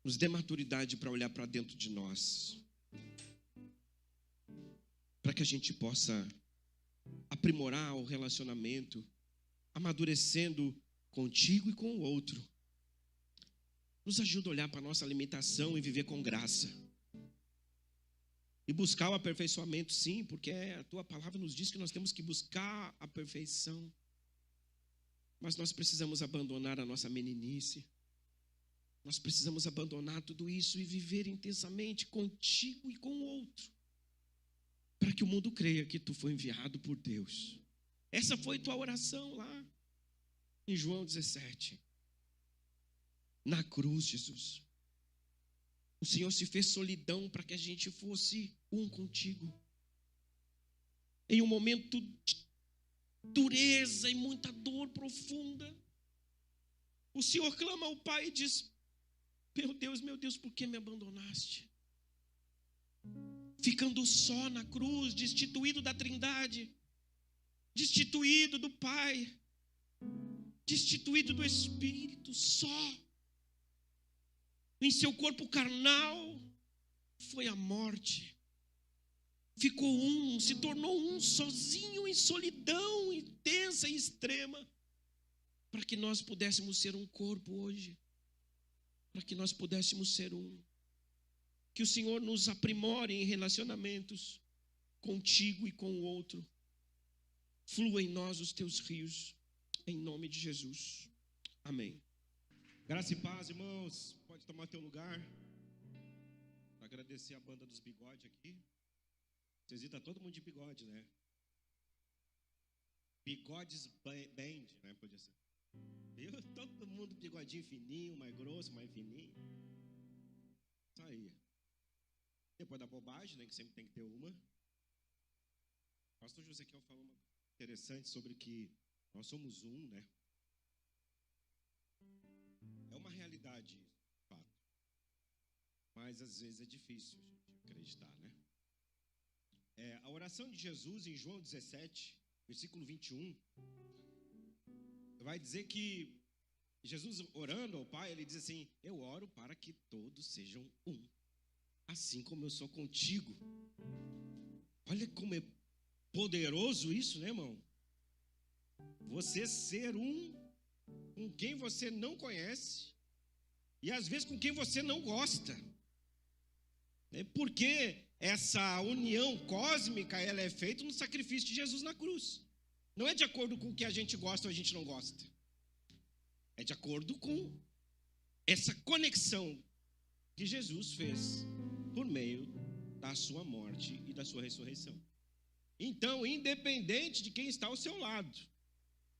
nos dê maturidade para olhar para dentro de nós, para que a gente possa aprimorar o relacionamento, amadurecendo contigo e com o outro. Nos ajuda a olhar para a nossa limitação e viver com graça. E buscar o aperfeiçoamento, sim, porque a tua palavra nos diz que nós temos que buscar a perfeição. Mas nós precisamos abandonar a nossa meninice. Nós precisamos abandonar tudo isso e viver intensamente contigo e com o outro, para que o mundo creia que tu foi enviado por Deus. Essa foi tua oração lá em João 17. Na cruz, Jesus, o Senhor se fez solidão para que a gente fosse um contigo. Em um momento de dureza e muita dor profunda, o Senhor clama ao Pai e diz: meu Deus, por que me abandonaste? Ficando só na cruz, destituído da Trindade, destituído do Pai, destituído do Espírito, só. Em seu corpo carnal foi a morte. Ficou um, se tornou um, sozinho, em solidão intensa e extrema, para que nós pudéssemos ser um corpo hoje, para que nós pudéssemos ser um. Que o Senhor nos aprimore em relacionamentos contigo e com o outro. Flua em nós os teus rios, em nome de Jesus. Amém. Graça e paz, irmãos. Pode tomar teu lugar. Agradecer a banda dos bigodes aqui. Vocês viram, tá todo mundo de bigode, né? Bigodes Band, né? Podia ser. Viu? Todo mundo bigodinho fininho, mais grosso, mais fininho. Isso aí. Depois da bobagem, né? Que sempre tem que ter uma. O pastor José Quiel falou uma coisa interessante sobre que nós somos um, né? É uma realidade, de fato. Mas às vezes é difícil a gente acreditar, né? A oração de Jesus em João 17, versículo 21, vai dizer que Jesus orando ao Pai, ele diz assim: eu oro para que todos sejam um, assim como eu sou contigo. Olha como é poderoso isso, né, irmão? Você ser um com quem você não conhece e às vezes com quem você não gosta. Porque essa união cósmica, ela é feita no sacrifício de Jesus na cruz. Não é de acordo com o que a gente gosta ou a gente não gosta. É de acordo com essa conexão que Jesus fez por meio da sua morte e da sua ressurreição. Então, independente de quem está ao seu lado,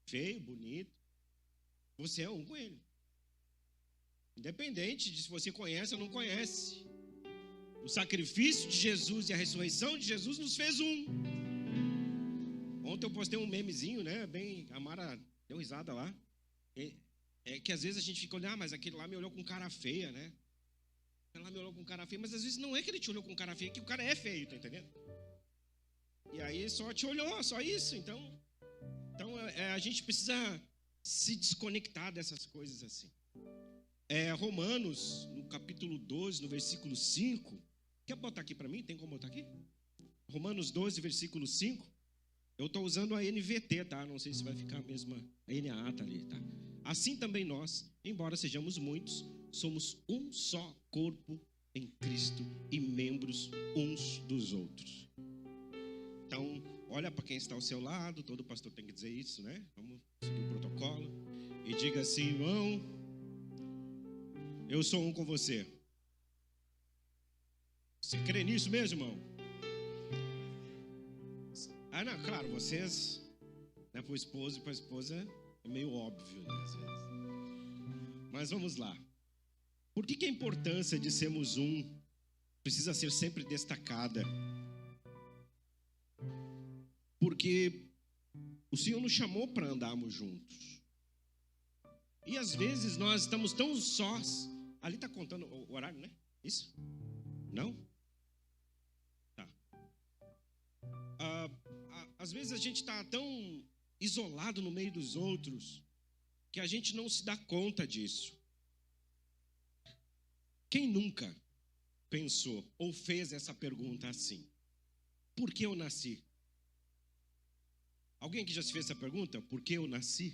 feio, bonito, você é um com ele. Independente de se você conhece ou não conhece. O sacrifício de Jesus e a ressurreição de Jesus nos fez um. Ontem eu postei um memezinho, né? Bem, a Mara deu risada lá. É que às vezes a gente fica olhando, mas aquele lá me olhou com cara feia, né? Aquele lá me olhou com cara feia, mas às vezes não é que ele te olhou com cara feia, é que o cara é feio, tá entendendo? E aí só te olhou, só isso. Então a gente precisa se desconectar dessas coisas assim. Romanos, no capítulo 12, no versículo 5. Quer botar aqui para mim? Tem como botar aqui? Romanos 12, versículo 5. Eu estou usando a NVT, tá? Não sei se vai ficar a mesma. A NAA tá ali, tá? Assim também nós, embora sejamos muitos, somos um só corpo em Cristo e membros uns dos outros. Então, olha para quem está ao seu lado, todo pastor tem que dizer isso, né? Vamos seguir o protocolo. E diga assim: irmão, eu sou um com você. Você crê nisso mesmo, irmão? Não, claro, vocês, né, para o esposo e para a esposa é meio óbvio, né, às vezes. Mas vamos lá. Por que a importância de sermos um precisa ser sempre destacada? Porque o Senhor nos chamou para andarmos juntos. E às vezes nós estamos tão sós. Ali está contando o horário, né? Isso? Não? Tá. Às vezes a gente está tão isolado no meio dos outros que a gente não se dá conta disso. Quem nunca pensou ou fez essa pergunta assim? Por que eu nasci? Alguém aqui já se fez essa pergunta? Por que eu nasci?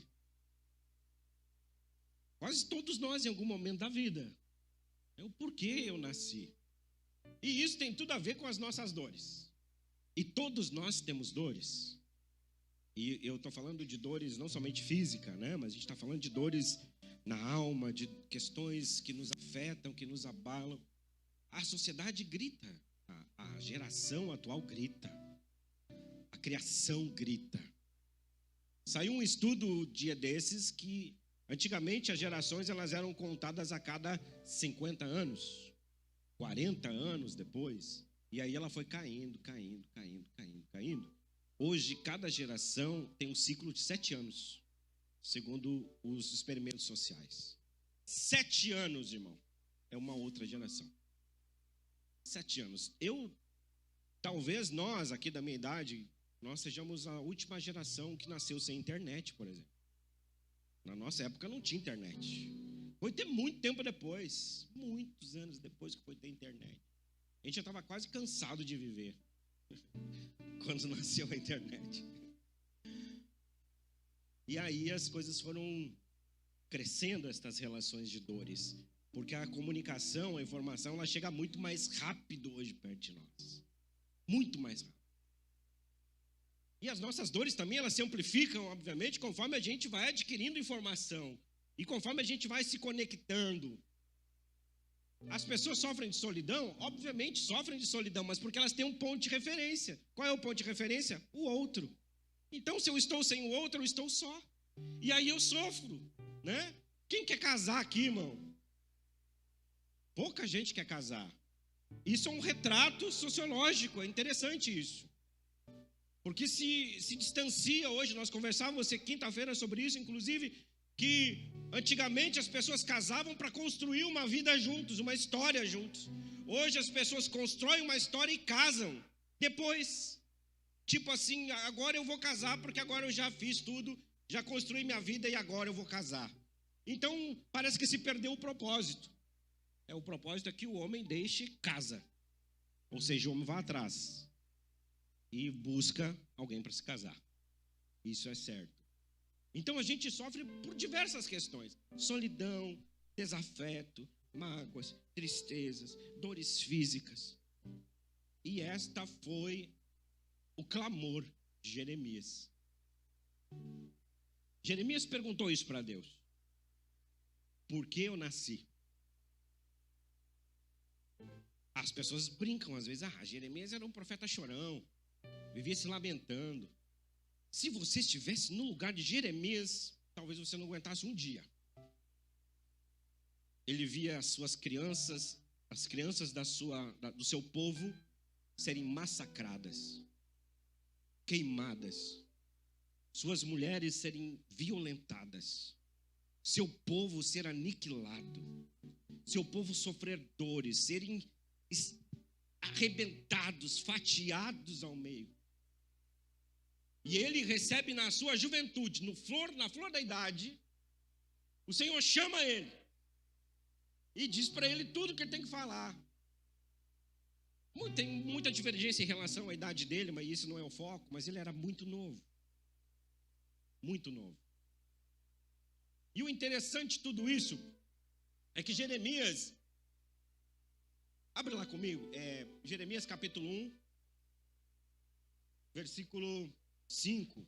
Quase todos nós em algum momento da vida. É o porquê eu nasci. E isso tem tudo a ver com as nossas dores. E todos nós temos dores. E eu estou falando de dores não somente física, né? Mas a gente está falando de dores na alma, de questões que nos afetam, que nos abalam. A sociedade grita, a geração atual grita, a criação grita. Saiu um estudo dia desses que antigamente as gerações elas eram contadas a cada 50 anos, 40 anos depois, e aí ela foi caindo. Hoje, cada geração tem um ciclo de 7 anos, segundo os experimentos sociais. 7 anos, irmão, é uma outra geração. 7 anos. Talvez nós, aqui da minha idade, nós sejamos a última geração que nasceu sem internet, por exemplo. Na nossa época não tinha internet. Foi ter muito tempo depois, muitos anos depois que foi ter internet. A gente já estava quase cansado de viver quando nasceu a internet. E aí as coisas foram crescendo, estas relações de dores, porque a comunicação, a informação, ela chega muito mais rápido hoje perto de nós. Muito mais rápido. E as nossas dores também, elas se amplificam, obviamente, conforme a gente vai adquirindo informação. E conforme a gente vai se conectando. As pessoas sofrem de solidão? Obviamente sofrem de solidão, mas porque elas têm um ponto de referência. Qual é o ponto de referência? O outro. Então, se eu estou sem o outro, eu estou só. E aí eu sofro, né? Quem quer casar aqui, irmão? Pouca gente quer casar. Isso é um retrato sociológico, é interessante isso. Porque se distancia hoje, nós conversávamos quinta-feira sobre isso, inclusive, que antigamente as pessoas casavam para construir uma vida juntos, uma história juntos. Hoje as pessoas constroem uma história e casam depois. Tipo assim, agora eu vou casar porque agora eu já fiz tudo, já construí minha vida e agora eu vou casar. Então parece que se perdeu o propósito. O propósito é que o homem deixe casa. Ou seja, o homem vai atrás e busca alguém para se casar. Isso é certo. Então a gente sofre por diversas questões: solidão, desafeto, mágoas, tristezas, dores físicas. E esta foi o clamor de Jeremias. Jeremias perguntou isso para Deus: por que eu nasci? As pessoas brincam às vezes: Jeremias era um profeta chorão, vivia se lamentando. Se você estivesse no lugar de Jeremias, talvez você não aguentasse um dia. Ele via as suas crianças, as crianças do seu povo serem massacradas, queimadas, suas mulheres serem violentadas, seu povo ser aniquilado, seu povo sofrer dores, serem arrebentados, fatiados ao meio. E ele recebe na sua juventude, na flor da idade, o Senhor chama ele e diz para ele tudo que ele tem que falar. Tem muita divergência em relação à idade dele, mas isso não é o foco. Mas ele era muito novo. Muito novo. E o interessante de tudo isso é que Jeremias, abre lá comigo, Jeremias capítulo 1, versículo 5.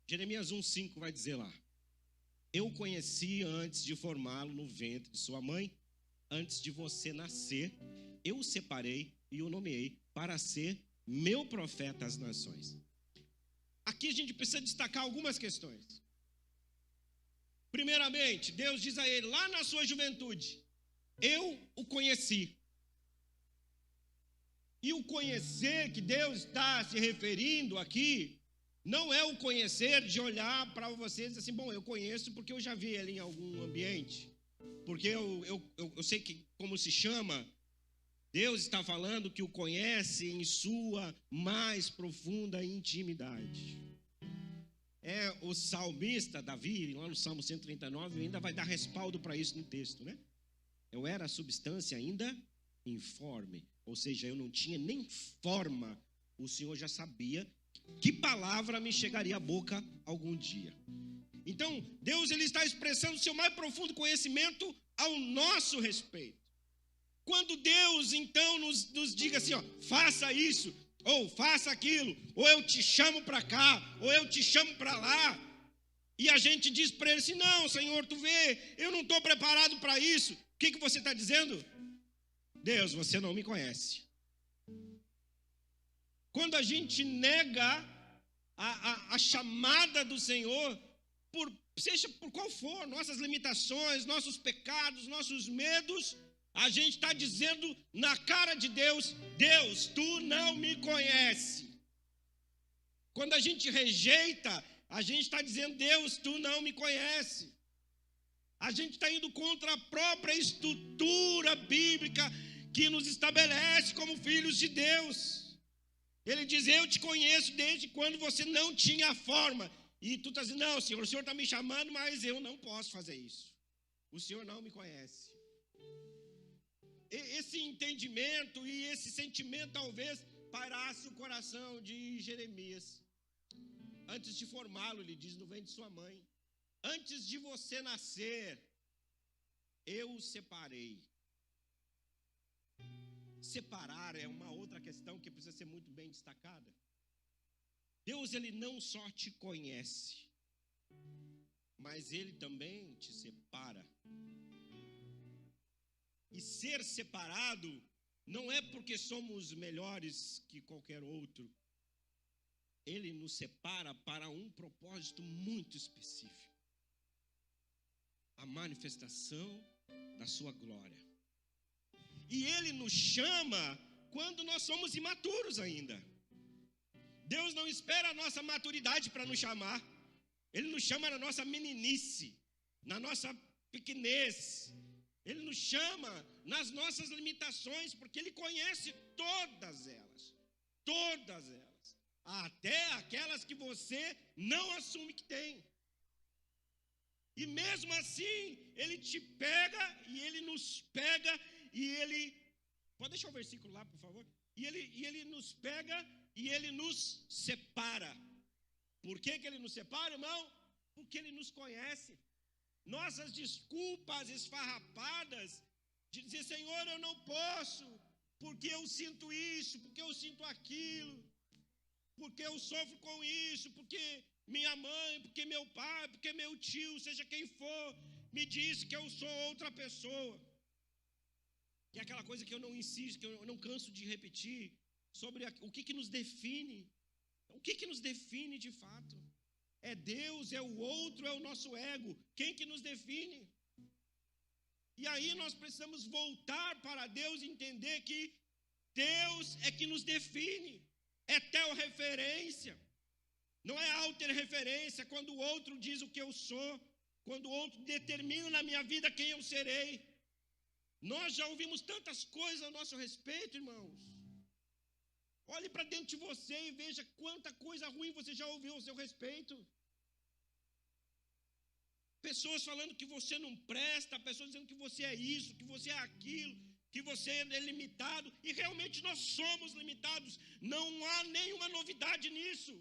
Jeremias 1:5 vai dizer lá: eu conheci antes de formá-lo no ventre de sua mãe, antes de você nascer, eu o separei e o nomeei para ser meu profeta às nações. Aqui a gente precisa destacar algumas questões. Primeiramente, Deus diz a ele lá na sua juventude: eu o conheci. E o conhecer que Deus está se referindo aqui não é o conhecer de olhar para você e dizer assim: bom, eu conheço porque eu já vi ele em algum ambiente, porque eu sei que como se chama. Deus está falando que o conhece em sua mais profunda intimidade. o salmista Davi, lá no Salmo 139, ainda vai dar respaldo para isso no texto, né? Eu era a substância ainda informe, ou seja, eu não tinha nem forma. O Senhor já sabia que palavra me chegaria à boca algum dia. Então, Deus ele está expressando o seu mais profundo conhecimento ao nosso respeito. Quando Deus, então, nos diga assim, ó, faça isso, ou faça aquilo, ou eu te chamo para cá, ou eu te chamo para lá, e a gente diz para ele assim, não, Senhor, tu vê, eu não estou preparado para isso. O que você está dizendo? Deus, você não me conhece. Quando a gente nega a chamada do Senhor, seja por qual for, nossas limitações, nossos pecados, nossos medos, a gente está dizendo na cara de Deus, Deus, tu não me conhece. Quando a gente rejeita, a gente está dizendo, Deus, tu não me conhece. A gente está indo contra a própria estrutura bíblica que nos estabelece como filhos de Deus. Ele diz, eu te conheço desde quando você não tinha forma. E tu está dizendo, não, Senhor, o Senhor está me chamando, mas eu não posso fazer isso. O Senhor não me conhece. Esse entendimento e esse sentimento talvez parasse o coração de Jeremias. Antes de formá-lo, ele diz no ventre de sua mãe, antes de você nascer, eu o separei. Separar é uma outra questão que precisa ser muito bem destacada. Deus, ele não só te conhece, mas ele também te separa. E ser separado não é porque somos melhores que qualquer outro. Ele nos separa para um propósito muito específico. A manifestação da sua glória. E ele nos chama quando nós somos imaturos ainda. Deus não espera a nossa maturidade para nos chamar. Ele nos chama na nossa meninice, na nossa pequenez. Ele nos chama nas nossas limitações, porque ele conhece todas elas. Todas elas. Até aquelas que você não assume que tem. E mesmo assim, ele te pega e ele nos pega e ele... Pode deixar o versículo lá, por favor? E ele nos pega e ele nos separa. Por que ele nos separa, irmão? Porque ele nos conhece. Nossas desculpas esfarrapadas de dizer, Senhor, eu não posso, porque eu sinto isso, porque eu sinto aquilo, porque eu sofro com isso, porque minha mãe, porque meu pai, porque meu tio, seja quem for, me disse que eu sou outra pessoa. Que é aquela coisa que eu não insisto, que eu não canso de repetir, sobre o que nos define. O que nos define de fato? É Deus, é o outro, é o nosso ego. Quem que nos define? E aí nós precisamos voltar para Deus e entender que Deus é que nos define. É tel-referência. Não é alter-referência, quando o outro diz o que eu sou, quando o outro determina na minha vida quem eu serei. Nós já ouvimos tantas coisas a nosso respeito, irmãos. Olhe para dentro de você e veja quanta coisa ruim você já ouviu a seu respeito. Pessoas falando que você não presta, pessoas dizendo que você é isso, que você é aquilo, que você é limitado. E realmente nós somos limitados. Não há nenhuma novidade nisso.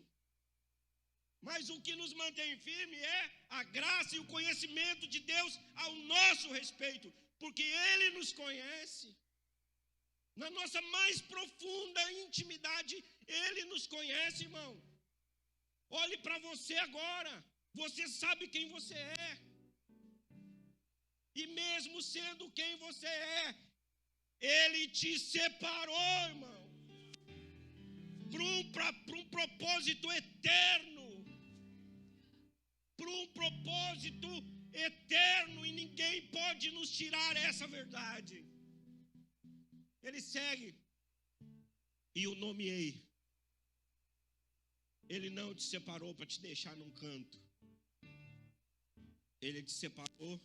Mas o que nos mantém firme é a graça e o conhecimento de Deus ao nosso respeito. Porque Ele nos conhece. Na nossa mais profunda intimidade, Ele nos conhece, irmão. Olhe para você agora. Você sabe quem você é. E mesmo sendo quem você é, Ele te separou, irmão. Para um propósito eterno. Para um propósito eterno. E ninguém pode nos tirar essa verdade. Ele segue, e o nomeei. Ele não te separou para te deixar num canto. Ele te separou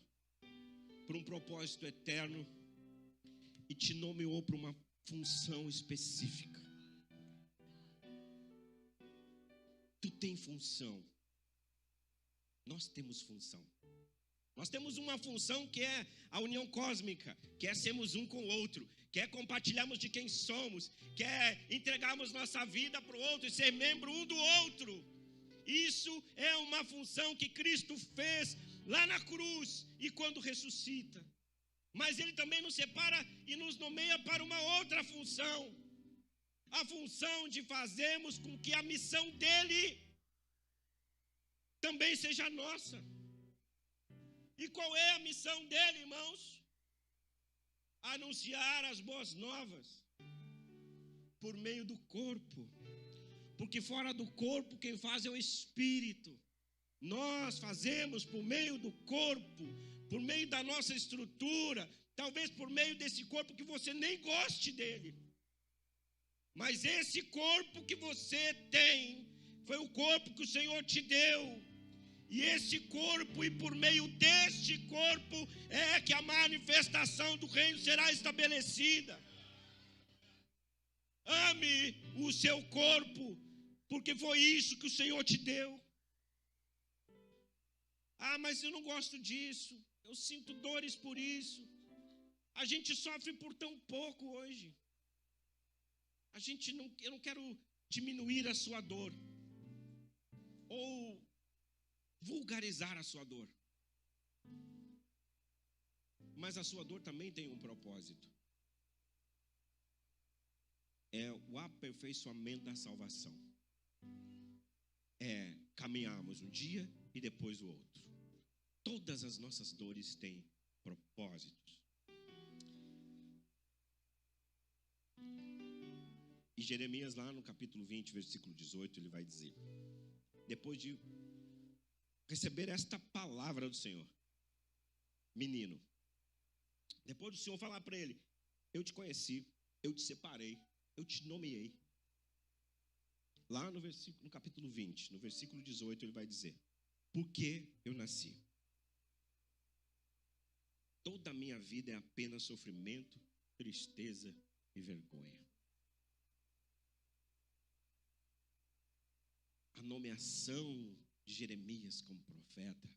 para um propósito eterno e te nomeou para uma função específica. Tu tem função. Nós temos função. Nós temos uma função que é a união cósmica, que é sermos um com o outro, que é compartilharmos de quem somos, que é entregarmos nossa vida para o outro e ser membro um do outro. Isso é uma função que Cristo fez lá na cruz e quando ressuscita. Mas Ele também nos separa e nos nomeia para uma outra função. A função de fazermos com que a missão dEle também seja nossa. E qual é a missão dele, irmãos? Anunciar as boas novas por meio do corpo. Porque fora do corpo quem faz é o Espírito. Nós fazemos por meio do corpo, por meio da nossa estrutura, talvez por meio desse corpo que você nem goste dele. Mas esse corpo que você tem foi o corpo que o Senhor te deu. E esse corpo, e por meio deste corpo, é que a manifestação do reino será estabelecida. Ame o seu corpo, porque foi isso que o Senhor te deu. Ah, mas eu não gosto disso, eu sinto dores por isso. A gente sofre por tão pouco hoje. Eu não quero diminuir a sua dor, ou vulgarizar a sua dor. Mas a sua dor também tem um propósito. É o aperfeiçoamento da salvação. É caminharmos um dia e depois o outro. Todas as nossas dores têm propósitos. E Jeremias, lá no capítulo 20, versículo 18, ele vai dizer: depois de receber esta palavra do Senhor, menino, depois do Senhor falar para ele: eu te conheci, eu te separei, eu te nomeei. Lá no capítulo 20, no versículo 18, ele vai dizer: porque eu nasci. Toda a minha vida é apenas sofrimento, tristeza e vergonha. A nomeação de Jeremias como profeta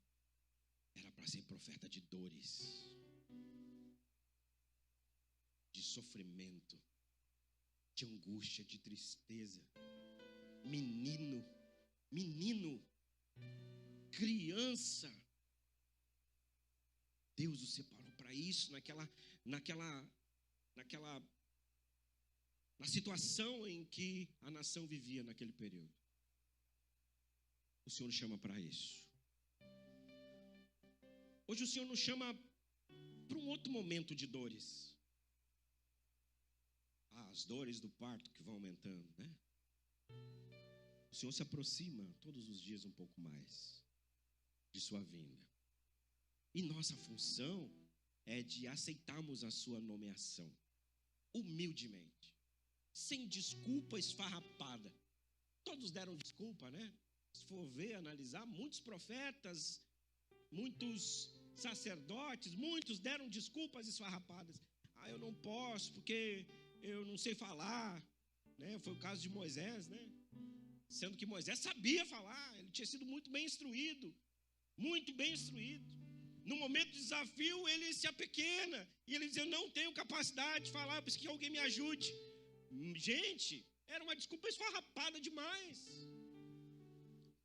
era para ser profeta de dores, de sofrimento, de angústia, de tristeza. Menino, criança. Deus o separou para isso, na situação em que a nação vivia naquele período. O Senhor nos chama para isso. Hoje o Senhor nos chama para um outro momento de dores. As dores do parto que vão aumentando, né? O Senhor se aproxima todos os dias um pouco mais de sua vinda. E nossa função é de aceitarmos a sua nomeação, humildemente, sem desculpa esfarrapada. Todos deram desculpa, né? Se for ver, analisar, muitos profetas, muitos sacerdotes, muitos deram desculpas esfarrapadas. Ah, eu não posso porque eu não sei falar, né? Foi o caso de Moisés, né? Sendo que Moisés sabia falar, ele tinha sido muito bem instruído, muito bem instruído. No momento do desafio, ele se apequena e ele diz: eu não tenho capacidade de falar, eu preciso que alguém me ajude. Gente, era uma desculpa esfarrapada demais.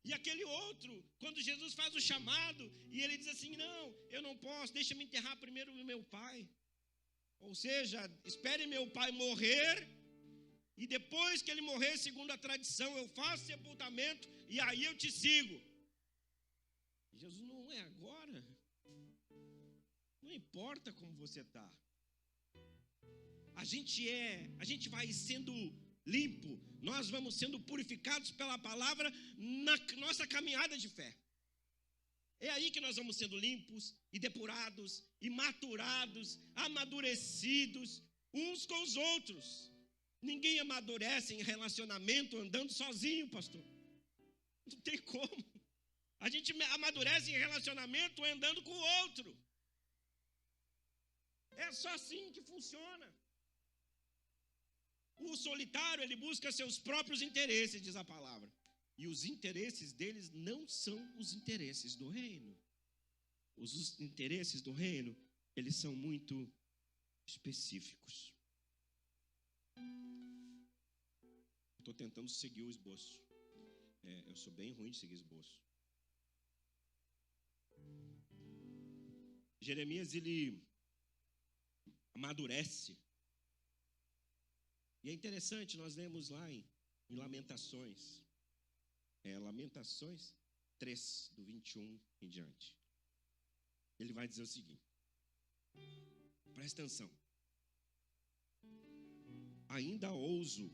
E aquele outro, quando Jesus faz o chamado e ele diz assim: não, eu não posso, deixa-me enterrar primeiro o meu pai. Ou seja, espere meu pai morrer e depois que ele morrer, segundo a tradição, eu faço sepultamento e aí eu te sigo. E Jesus: não é agora. Não importa como você está. A gente vai sendo limpo, nós vamos sendo purificados pela palavra na nossa caminhada de fé. É aí que nós vamos sendo limpos e depurados e maturados, amadurecidos uns com os outros. Ninguém amadurece em relacionamento andando sozinho, pastor. Não tem como. A gente amadurece em relacionamento andando com o outro. É só assim que funciona. O solitário, ele busca seus próprios interesses, diz a palavra. E os interesses deles não são os interesses do reino. Os interesses do reino, eles são muito específicos. Estou tentando seguir o esboço. Eu sou bem ruim de seguir esboço. Jeremias, ele amadurece. E é interessante, nós lemos lá em Lamentações. Lamentações 3, do 21 em diante. Ele vai dizer o seguinte. Presta atenção. Ainda ouso,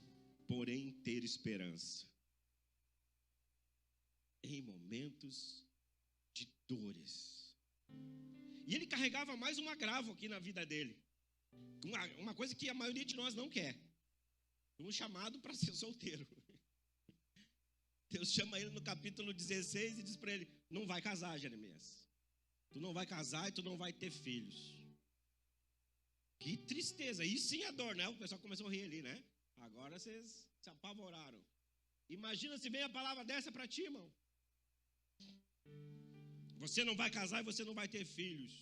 porém, ter esperança em momentos de dores. E ele carregava mais um agravo aqui na vida dele. Uma coisa que a maioria de nós não quer. Um chamado para ser solteiro. Deus chama ele no capítulo 16 e diz para ele: não vai casar, Jeremias. Tu não vai casar e tu não vai ter filhos. Que tristeza. E sim a dor, né? O pessoal começou a rir ali, né? Agora vocês se apavoraram. Imagina se vem a palavra dessa para ti, irmão. Você não vai casar e você não vai ter filhos.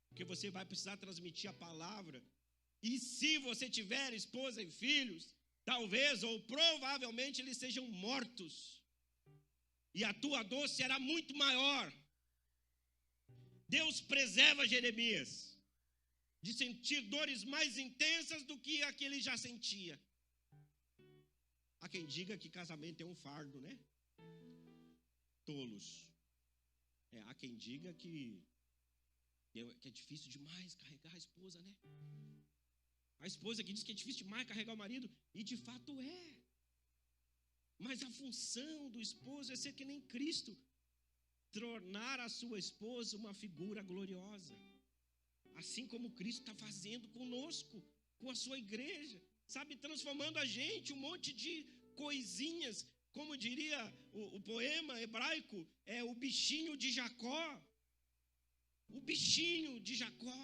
Porque você vai precisar transmitir a palavra. E se você tiver esposa e filhos, talvez ou provavelmente eles sejam mortos. E a tua dor será muito maior. Deus preserva Jeremias de sentir dores mais intensas do que a que ele já sentia. Há quem diga que casamento é um fardo, né? Tolos. Há quem diga que é difícil demais carregar a esposa, né? A esposa que diz que é difícil demais carregar o marido, e de fato é. Mas a função do esposo é ser que nem Cristo, tornar a sua esposa uma figura gloriosa. Assim como Cristo está fazendo conosco, com a sua igreja, sabe, transformando a gente, um monte de coisinhas, como diria o poema hebraico, é o bichinho de Jacó. O bichinho de Jacó.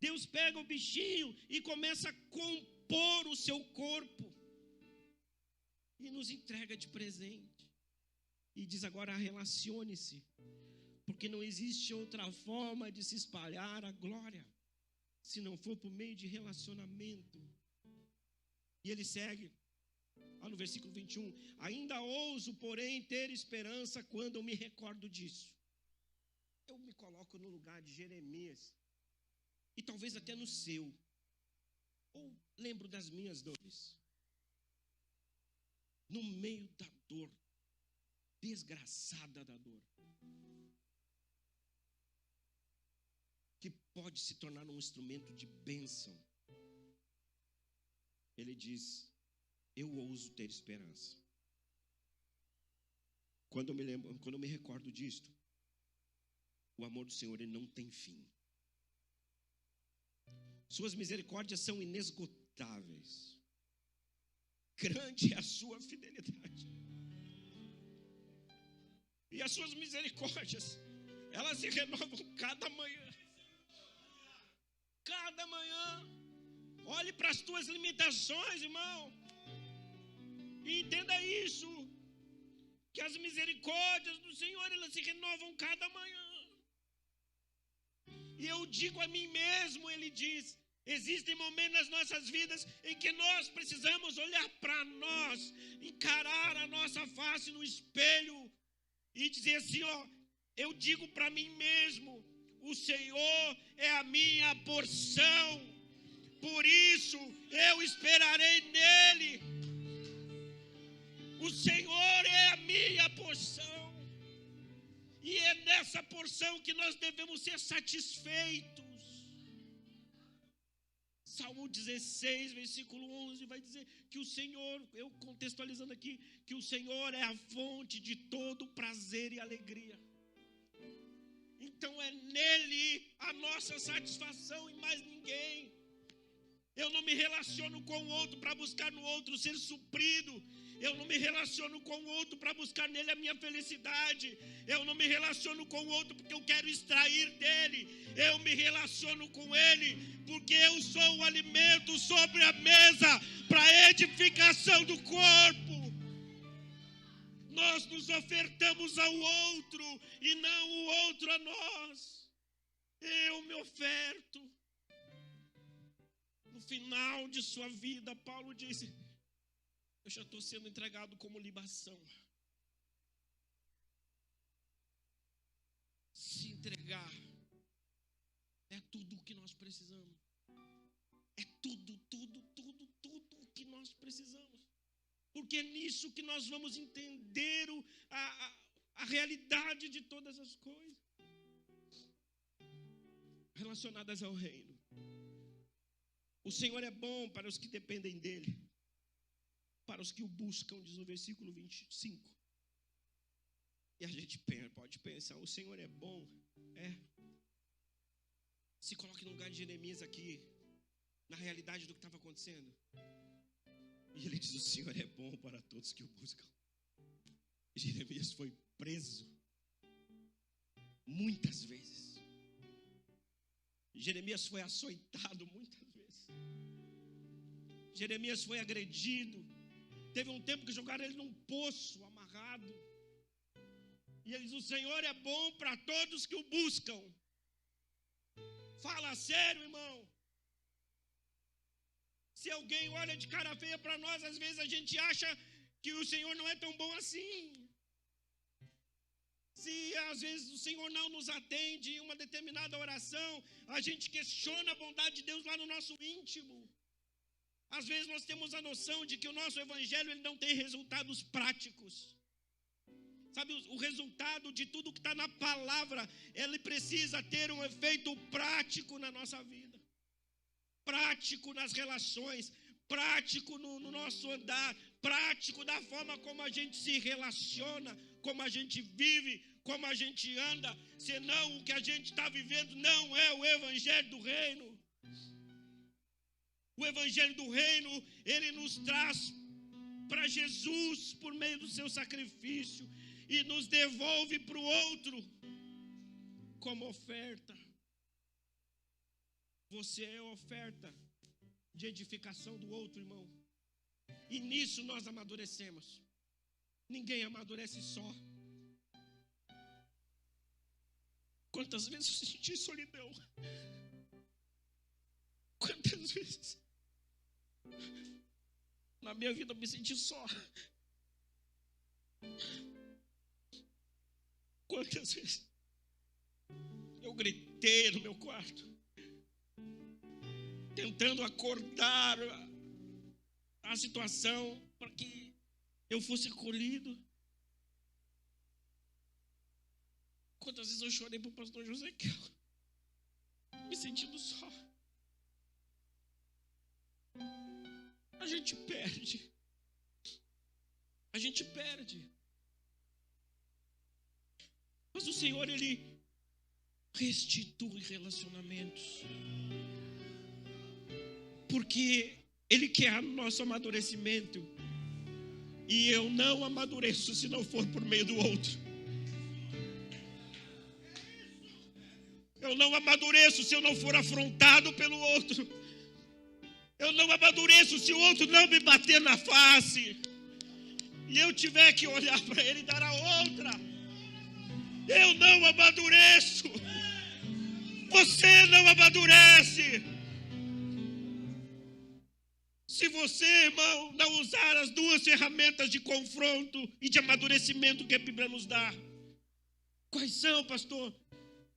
Deus pega o bichinho e começa a compor o seu corpo. E nos entrega de presente. E diz agora: relacione-se. Porque não existe outra forma de se espalhar a glória, se não for por meio de relacionamento. E ele segue, lá no versículo 21. Ainda ouso, porém, ter esperança quando eu me recordo disso. Eu me coloco no lugar de Jeremias. E talvez até no seu. Ou lembro das minhas dores. No meio da dor, desgraçada da dor, que pode se tornar um instrumento de bênção. Ele diz: eu ouso ter esperança. Quando eu me recordo disto, o amor do Senhor, ele não tem fim. Suas misericórdias são inesgotáveis. Grande é a sua fidelidade. E as suas misericórdias, elas se renovam cada manhã. Cada manhã. Olhe para as tuas limitações, irmão. E entenda isso. Que as misericórdias do Senhor, elas se renovam cada manhã. E eu digo a mim mesmo, ele diz, existem momentos nas nossas vidas em que nós precisamos olhar para nós, encarar a nossa face no espelho e dizer assim, eu digo para mim mesmo, o Senhor é a minha porção, por isso eu esperarei nele. O Senhor é a minha porção. E é nessa porção que nós devemos ser satisfeitos. Salmo 16, versículo 11, vai dizer que o Senhor, eu contextualizando aqui, que o Senhor é a fonte de todo prazer e alegria. Então é nele a nossa satisfação e mais ninguém. Eu não me relaciono com o outro para buscar no outro ser suprido. Eu não me relaciono com o outro para buscar nele a minha felicidade. Eu não me relaciono com o outro porque eu quero extrair dele. Eu me relaciono com ele porque eu sou o alimento sobre a mesa para a edificação do corpo. Nós nos ofertamos ao outro e não o outro a nós. Eu me oferto. No final de sua vida, Paulo disse: eu já estou sendo entregado como libação. Se entregar é tudo o que nós precisamos. É tudo o que nós precisamos. Porque é nisso que nós vamos entender a realidade de todas as coisas relacionadas ao reino. O Senhor é bom para os que dependem dele, para os que o buscam, diz o versículo 25. E a gente pode pensar, o Senhor é bom? É. Se coloque no lugar de Jeremias aqui, na realidade do que estava acontecendo. E ele diz, o Senhor é bom para todos que o buscam. Jeremias foi preso muitas vezes. Jeremias foi açoitado muitas vezes. Jeremias foi agredido. Teve um tempo que jogaram ele num poço amarrado. E ele diz, o Senhor é bom para todos que o buscam. Fala sério, irmão. Se alguém olha de cara feia para nós, às vezes a gente acha que o Senhor não é tão bom assim. Se às vezes o Senhor não nos atende em uma determinada oração, a gente questiona a bondade de Deus lá no nosso íntimo. Às vezes nós temos a noção de que o nosso evangelho ele não tem resultados práticos. Sabe, o resultado de tudo que está na palavra, ele precisa ter um efeito prático na nossa vida. Prático nas relações, prático no nosso andar, prático da forma como a gente se relaciona, como a gente vive, como a gente anda. Senão o que a gente está vivendo não é o evangelho do reino. O evangelho do reino, ele nos traz para Jesus por meio do seu sacrifício e nos devolve para o outro como oferta. Você é oferta de edificação do outro, irmão. E nisso nós amadurecemos. Ninguém amadurece só. Quantas vezes eu senti solidão? Quantas vezes na minha vida eu me senti só? Quantas vezes eu gritei no meu quarto, tentando acordar a situação para que eu fosse acolhido. Quantas vezes eu chorei para o pastor José, me sentindo só. A gente perde. A gente perde. Mas o Senhor, Ele restitui relacionamentos. Porque Ele quer o nosso amadurecimento. E eu não amadureço se não for por meio do outro. Eu não amadureço se eu não for afrontado pelo outro. Eu não amadureço se o outro não me bater na face. E eu tiver que olhar para ele e dar a outra. Eu não amadureço. Você não amadurece. Se você, irmão, não usar as duas ferramentas de confronto e de amadurecimento que a Bíblia nos dá. Quais são, pastor?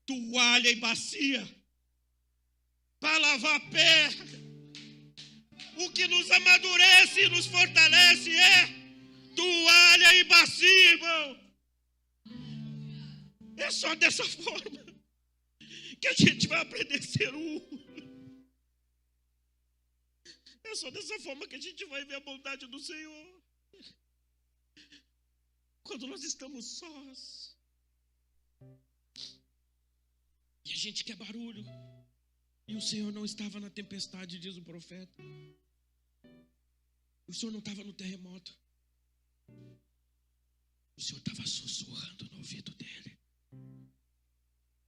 Toalha e bacia. Para lavar pé. O que nos amadurece e nos fortalece é toalha e bacia, irmão. É só dessa forma que a gente vai aprender a ser um. É só dessa forma que a gente vai ver a bondade do Senhor. Quando nós estamos sós. E a gente quer barulho. E o Senhor não estava na tempestade, diz o profeta. O Senhor não estava no terremoto. O Senhor estava sussurrando no ouvido dele.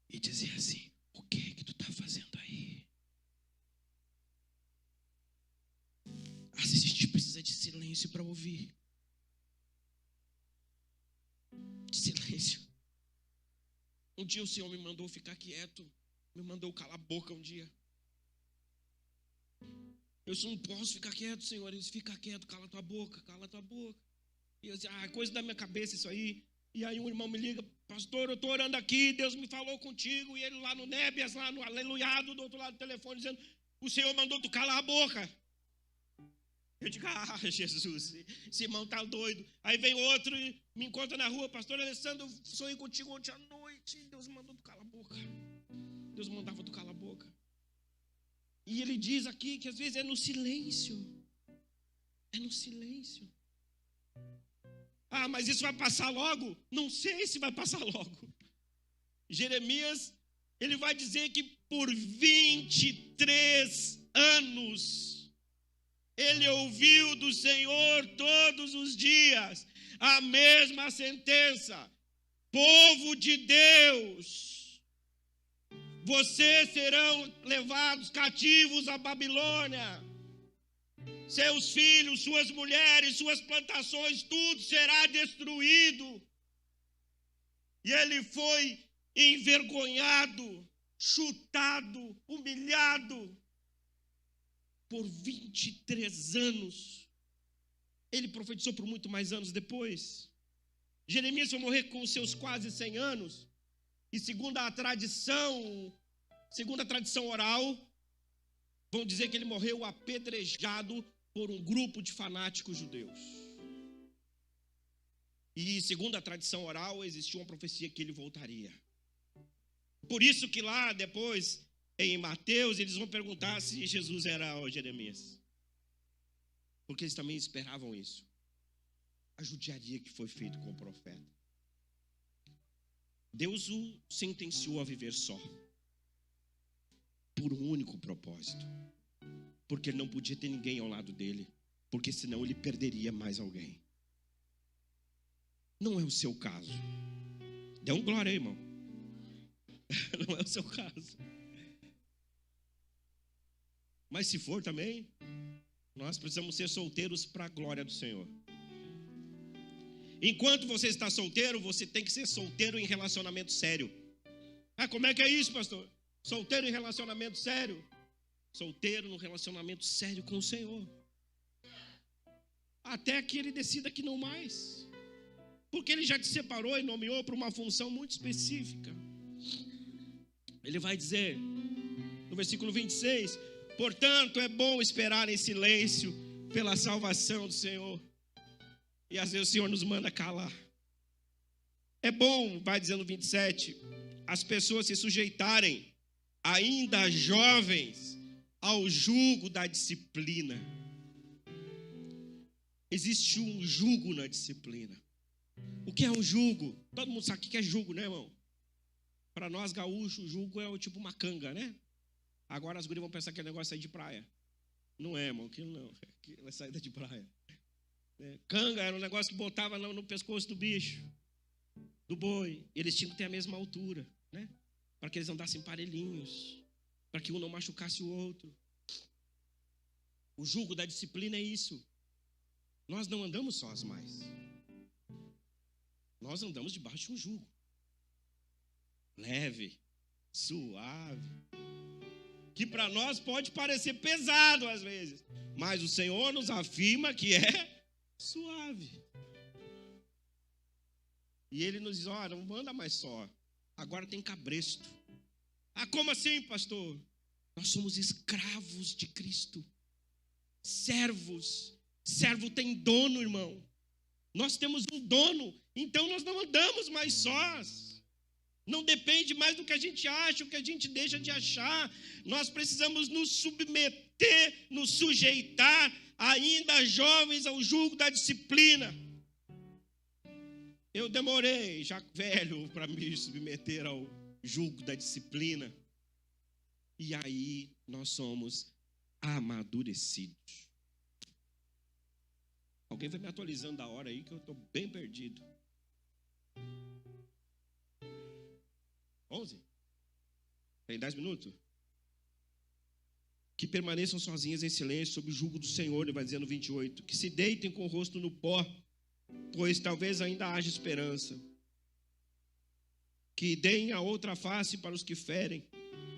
E dizia assim, o que tu está fazendo aí? Às vezes a gente precisa de silêncio para ouvir. Um dia o Senhor me mandou ficar quieto, me mandou calar a boca um dia. Eu só não posso ficar quieto, Senhor. Ele disse, fica quieto, cala tua boca, cala tua boca. E eu disse, é coisa da minha cabeça isso aí. E aí um irmão me liga, pastor, eu estou orando aqui, Deus me falou contigo. E ele lá no Nébias, lá no Aleluiado, do outro lado do telefone, dizendo, o Senhor mandou tu calar a boca. Eu digo, Jesus, esse irmão está doido. Aí vem outro e me encontra na rua, pastor Alessandro, eu sonhei contigo ontem à noite. Deus mandou tu calar a boca. Deus mandava tu calar a boca. E ele diz aqui que às vezes é no silêncio. É no silêncio. Mas isso vai passar logo? Não sei se vai passar logo. Jeremias, ele vai dizer que por 23 anos, ele ouviu do Senhor todos os dias a mesma sentença. Povo de Deus, vocês serão levados cativos à Babilônia. Seus filhos, suas mulheres, suas plantações, tudo será destruído. E ele foi envergonhado, chutado, humilhado. Por 23 anos. Ele profetizou por muito mais anos depois. Jeremias foi morrer com os seus quase 100 anos. E segundo a tradição oral, vão dizer que ele morreu apedrejado por um grupo de fanáticos judeus. E segundo a tradição oral, existia uma profecia que ele voltaria. Por isso que lá depois, em Mateus, eles vão perguntar se Jesus era o Jeremias. Porque eles também esperavam isso. A judiaria que foi feita com o profeta. Deus o sentenciou a viver só. Por um único propósito. Porque ele não podia ter ninguém ao lado dele. Porque senão ele perderia mais alguém. Não é o seu caso. Dê um glória aí, irmão. Não é o seu caso. Mas se for também, nós precisamos ser solteiros para a glória do Senhor. Enquanto você está solteiro, você tem que ser solteiro em relacionamento sério. Como é que é isso, pastor? Solteiro em relacionamento sério? Solteiro no relacionamento sério com o Senhor. Até que ele decida que não mais. Porque ele já te separou e nomeou para uma função muito específica. Ele vai dizer, no versículo 26, portanto é bom esperar em silêncio pela salvação do Senhor. E às vezes o Senhor nos manda calar. É bom, vai dizendo no 27, as pessoas se sujeitarem, ainda jovens, ao jugo da disciplina. Existe um jugo na disciplina. O que é um jugo? Todo mundo sabe o que é jugo, né, irmão? Para nós gaúchos, o jugo é tipo uma canga, né? Agora as gurias vão pensar que é negócio sair de praia. Não é, irmão, aquilo não. Aquilo é saída de praia. Canga era um negócio que botava no pescoço do bicho, do boi. Eles tinham que ter a mesma altura, né? Para que eles andassem parelhinhos, para que um não machucasse o outro. O jugo da disciplina é isso. Nós não andamos sós mais. Nós andamos debaixo de um jugo. Leve, suave. Que para nós pode parecer pesado às vezes. Mas o Senhor nos afirma que é suave. E Ele nos diz, não anda mais só. Agora tem cabresto. Como assim, pastor? Nós somos escravos de Cristo. Servos. Servo tem dono, irmão. Nós temos um dono. Então nós não andamos mais sós. Não depende mais do que a gente acha, o que a gente deixa de achar. Nós precisamos nos submeter, nos sujeitar, ainda jovens, ao jugo da disciplina. Eu demorei, já velho, para me submeter ao jugo da disciplina. E aí nós somos amadurecidos. Alguém vai me atualizando da hora aí que eu estou bem perdido. 11? Tem 10 minutos? Que permaneçam sozinhas em silêncio sob o jugo do Senhor, ele vai dizer no 28. Que se deitem com o rosto no pó, pois talvez ainda haja esperança. que deem a outra face para os que ferem,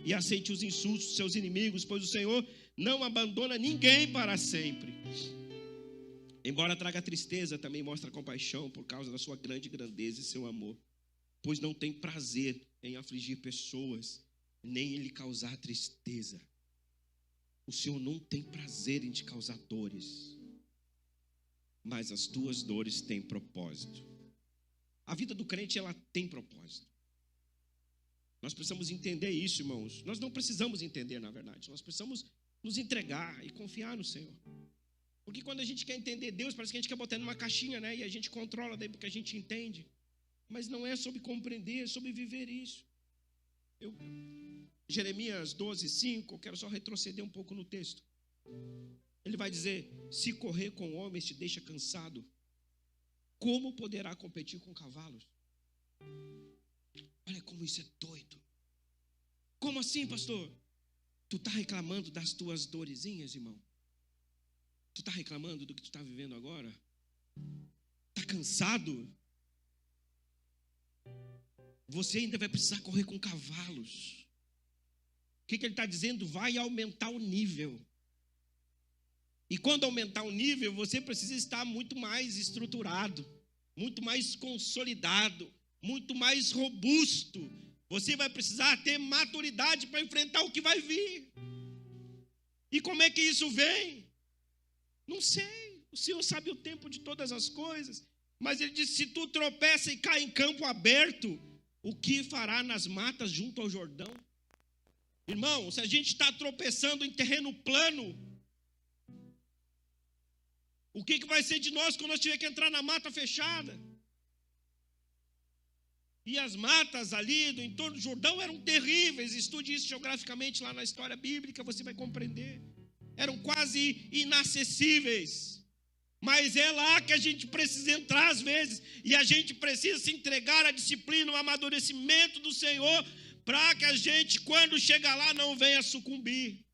e aceite os insultos dos seus inimigos, pois o Senhor não abandona ninguém para sempre. Embora traga tristeza, também mostra compaixão por causa da sua grande grandeza e seu amor, pois não tem prazer em afligir pessoas, nem em lhe causar tristeza. O Senhor não tem prazer em te causar dores, mas as tuas dores têm propósito. A vida do crente, ela tem propósito. Nós precisamos entender isso, irmãos. Nós não precisamos entender, na verdade. Nós precisamos nos entregar e confiar no Senhor. Porque quando a gente quer entender Deus, parece que a gente quer botar numa caixinha, né? E a gente controla daí porque a gente entende. Mas não é sobre compreender, é sobre viver isso. Jeremias 12:5, eu quero só retroceder um pouco no texto. Ele vai dizer: se correr com homens te deixa cansado, como poderá competir com cavalos? Olha como isso é doido. Como assim, pastor? Tu está reclamando das tuas dorezinhas, irmão? Tu está reclamando do que tu está vivendo agora? Está cansado? Você ainda vai precisar correr com cavalos. O que ele está dizendo? Vai aumentar o nível. E quando aumentar o nível, você precisa estar muito mais estruturado, muito mais consolidado, muito mais robusto. Você vai precisar ter maturidade para enfrentar o que vai vir. E como é que isso vem? Não sei. O Senhor sabe o tempo de todas as coisas. Mas ele diz: se tu tropeça e cai em campo aberto, o que fará nas matas junto ao Jordão? Irmão, se a gente está tropeçando em terreno plano, o que vai ser de nós quando nós tiver que entrar na mata fechada? E as matas ali do entorno do Jordão eram terríveis. Estude isso geograficamente lá na história bíblica, você vai compreender. Eram quase inacessíveis. Mas é lá que a gente precisa entrar às vezes. E a gente precisa se entregar à disciplina, ao amadurecimento do Senhor, para que a gente, quando chegar lá, não venha sucumbir.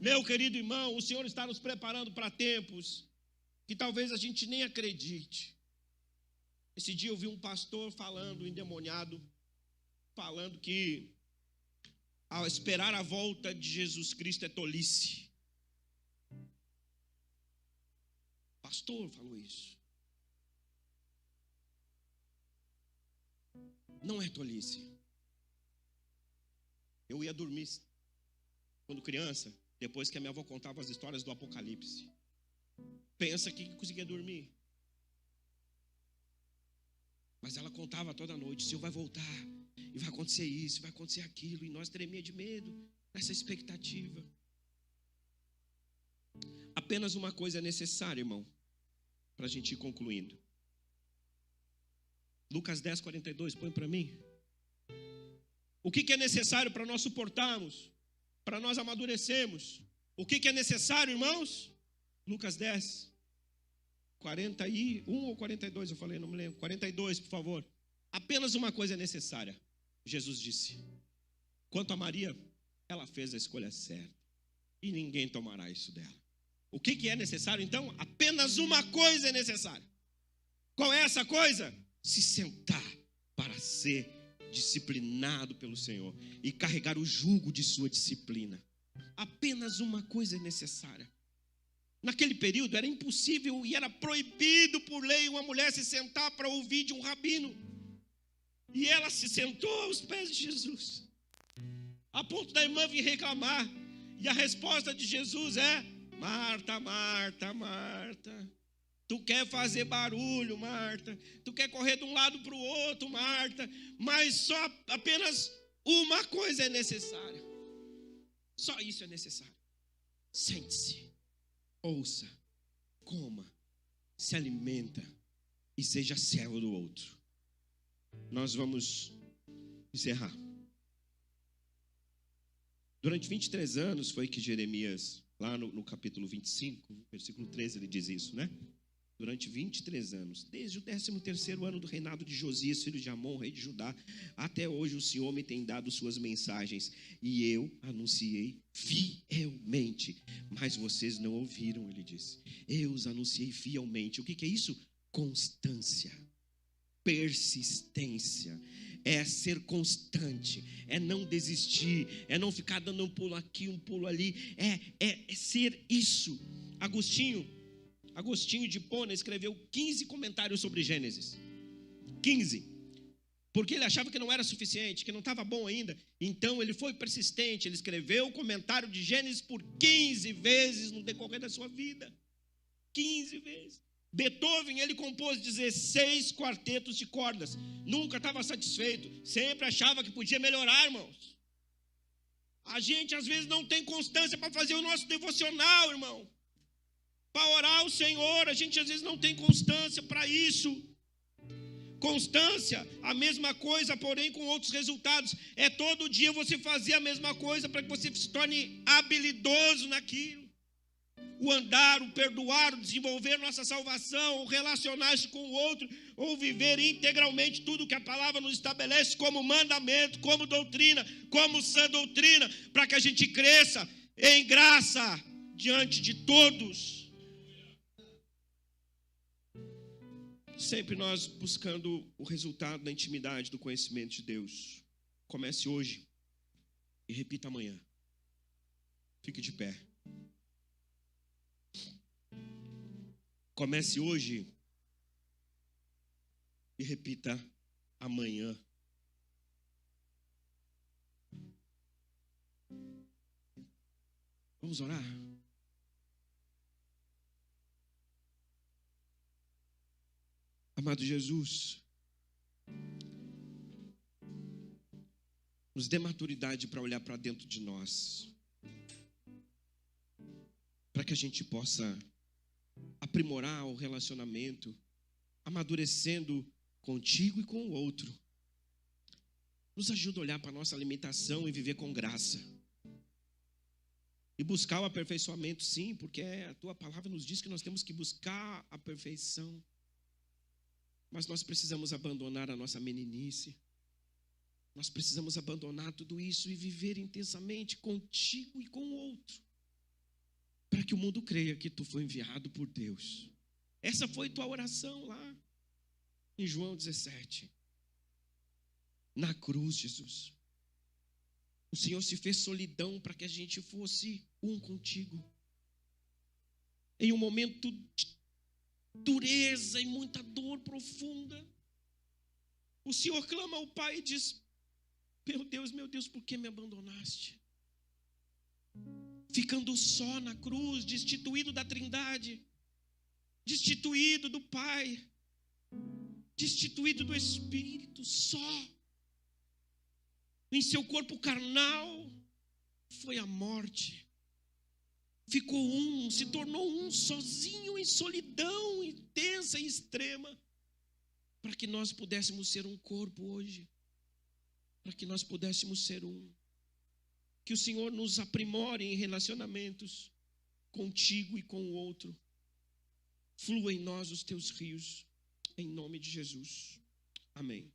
Meu querido irmão, o Senhor está nos preparando para tempos que talvez a gente nem acredite. Esse dia eu vi um pastor falando, endemoniado, falando que ao esperar a volta de Jesus Cristo é tolice. O pastor falou isso. Não é tolice. Eu ia dormir quando criança, depois que a minha avó contava as histórias do Apocalipse. Pensa que conseguia dormir. Mas ela contava toda noite: o Senhor vai voltar, e vai acontecer isso, vai acontecer aquilo. E nós tremia de medo, nessa expectativa. Apenas uma coisa é necessária, irmão, para a gente ir concluindo. Lucas 10:42, põe para mim. O que é necessário para nós suportarmos, para nós amadurecermos? O que é necessário, irmãos? Lucas 10, 41 ou 42, eu falei, não me lembro. 42, por favor. Apenas uma coisa é necessária. Jesus disse: quanto a Maria, ela fez a escolha certa, e ninguém tomará isso dela. O que é necessário, então? Apenas uma coisa é necessária. Qual é essa coisa? Se sentar para ser disciplinado pelo Senhor e carregar o jugo de sua disciplina. Apenas uma coisa é necessária. Naquele período era impossível e era proibido por lei uma mulher se sentar para ouvir de um rabino. E ela se sentou aos pés de Jesus, a ponto da irmã vir reclamar. E a resposta de Jesus é: Marta, Marta, Marta, tu quer fazer barulho, Marta, tu quer correr de um lado para o outro, Marta, mas só apenas uma coisa é necessária. Só isso é necessário. Sente-se, ouça, coma, se alimenta e seja servo do outro. Nós vamos encerrar. Durante 23 anos foi que Jeremias, lá no capítulo 25, versículo 13, ele diz isso, né? Durante 23 anos, desde o 13º ano do reinado de Josias, filho de Amon, rei de Judá, até hoje o Senhor me tem dado suas mensagens, e eu anunciei fielmente, mas vocês não ouviram, ele disse. Eu os anunciei fielmente. O que é isso? Constância, persistência, é ser constante, é não desistir, é não ficar dando um pulo aqui, um pulo ali, é ser isso. Agostinho de Hipona escreveu 15 comentários sobre Gênesis. 15. Porque ele achava que não era suficiente, que não estava bom ainda. Então ele foi persistente, ele escreveu o comentário de Gênesis por 15 vezes no decorrer da sua vida. 15 vezes. Beethoven, ele compôs 16 quartetos de cordas. Nunca estava satisfeito, sempre achava que podia melhorar, irmãos. A gente às vezes não tem constância para fazer o nosso devocional, irmão. Para orar ao Senhor, a gente às vezes não tem constância para isso. Constância, a mesma coisa, porém com outros resultados. É todo dia você fazer a mesma coisa para que você se torne habilidoso naquilo. O andar, o perdoar, o desenvolver nossa salvação, o relacionar-se com o outro, ou viver integralmente tudo que a palavra nos estabelece como mandamento, como doutrina, como sã doutrina, para que a gente cresça em graça diante de todos. Sempre nós buscando o resultado da intimidade, do conhecimento de Deus. Comece hoje e repita amanhã. Fique de pé. Comece hoje e repita amanhã. Vamos orar? Amado Jesus, nos dê maturidade para olhar para dentro de nós, para que a gente possa aprimorar o relacionamento, amadurecendo contigo e com o outro. Nos ajuda a olhar para a nossa alimentação e viver com graça. E buscar o aperfeiçoamento, sim, porque a tua palavra nos diz que nós temos que buscar a perfeição. Mas nós precisamos abandonar a nossa meninice. Nós precisamos abandonar tudo isso e viver intensamente contigo e com o outro, para que o mundo creia que tu foi enviado por Deus. Essa foi tua oração lá em João 17. Na cruz, Jesus, o Senhor se fez solidão para que a gente fosse um contigo. Em um momento de dureza e muita dor profunda, o Senhor clama ao Pai e diz: meu Deus, por que me abandonaste? Ficando só na cruz, destituído da Trindade, destituído do Pai, destituído do Espírito, só. Em seu corpo carnal foi a morte. Ficou se tornou sozinho, em solidão intensa e extrema, para que nós pudéssemos ser um corpo hoje, para que nós pudéssemos ser um. Que o Senhor nos aprimore em relacionamentos contigo e com o outro. Flua em nós os teus rios, em nome de Jesus. Amém.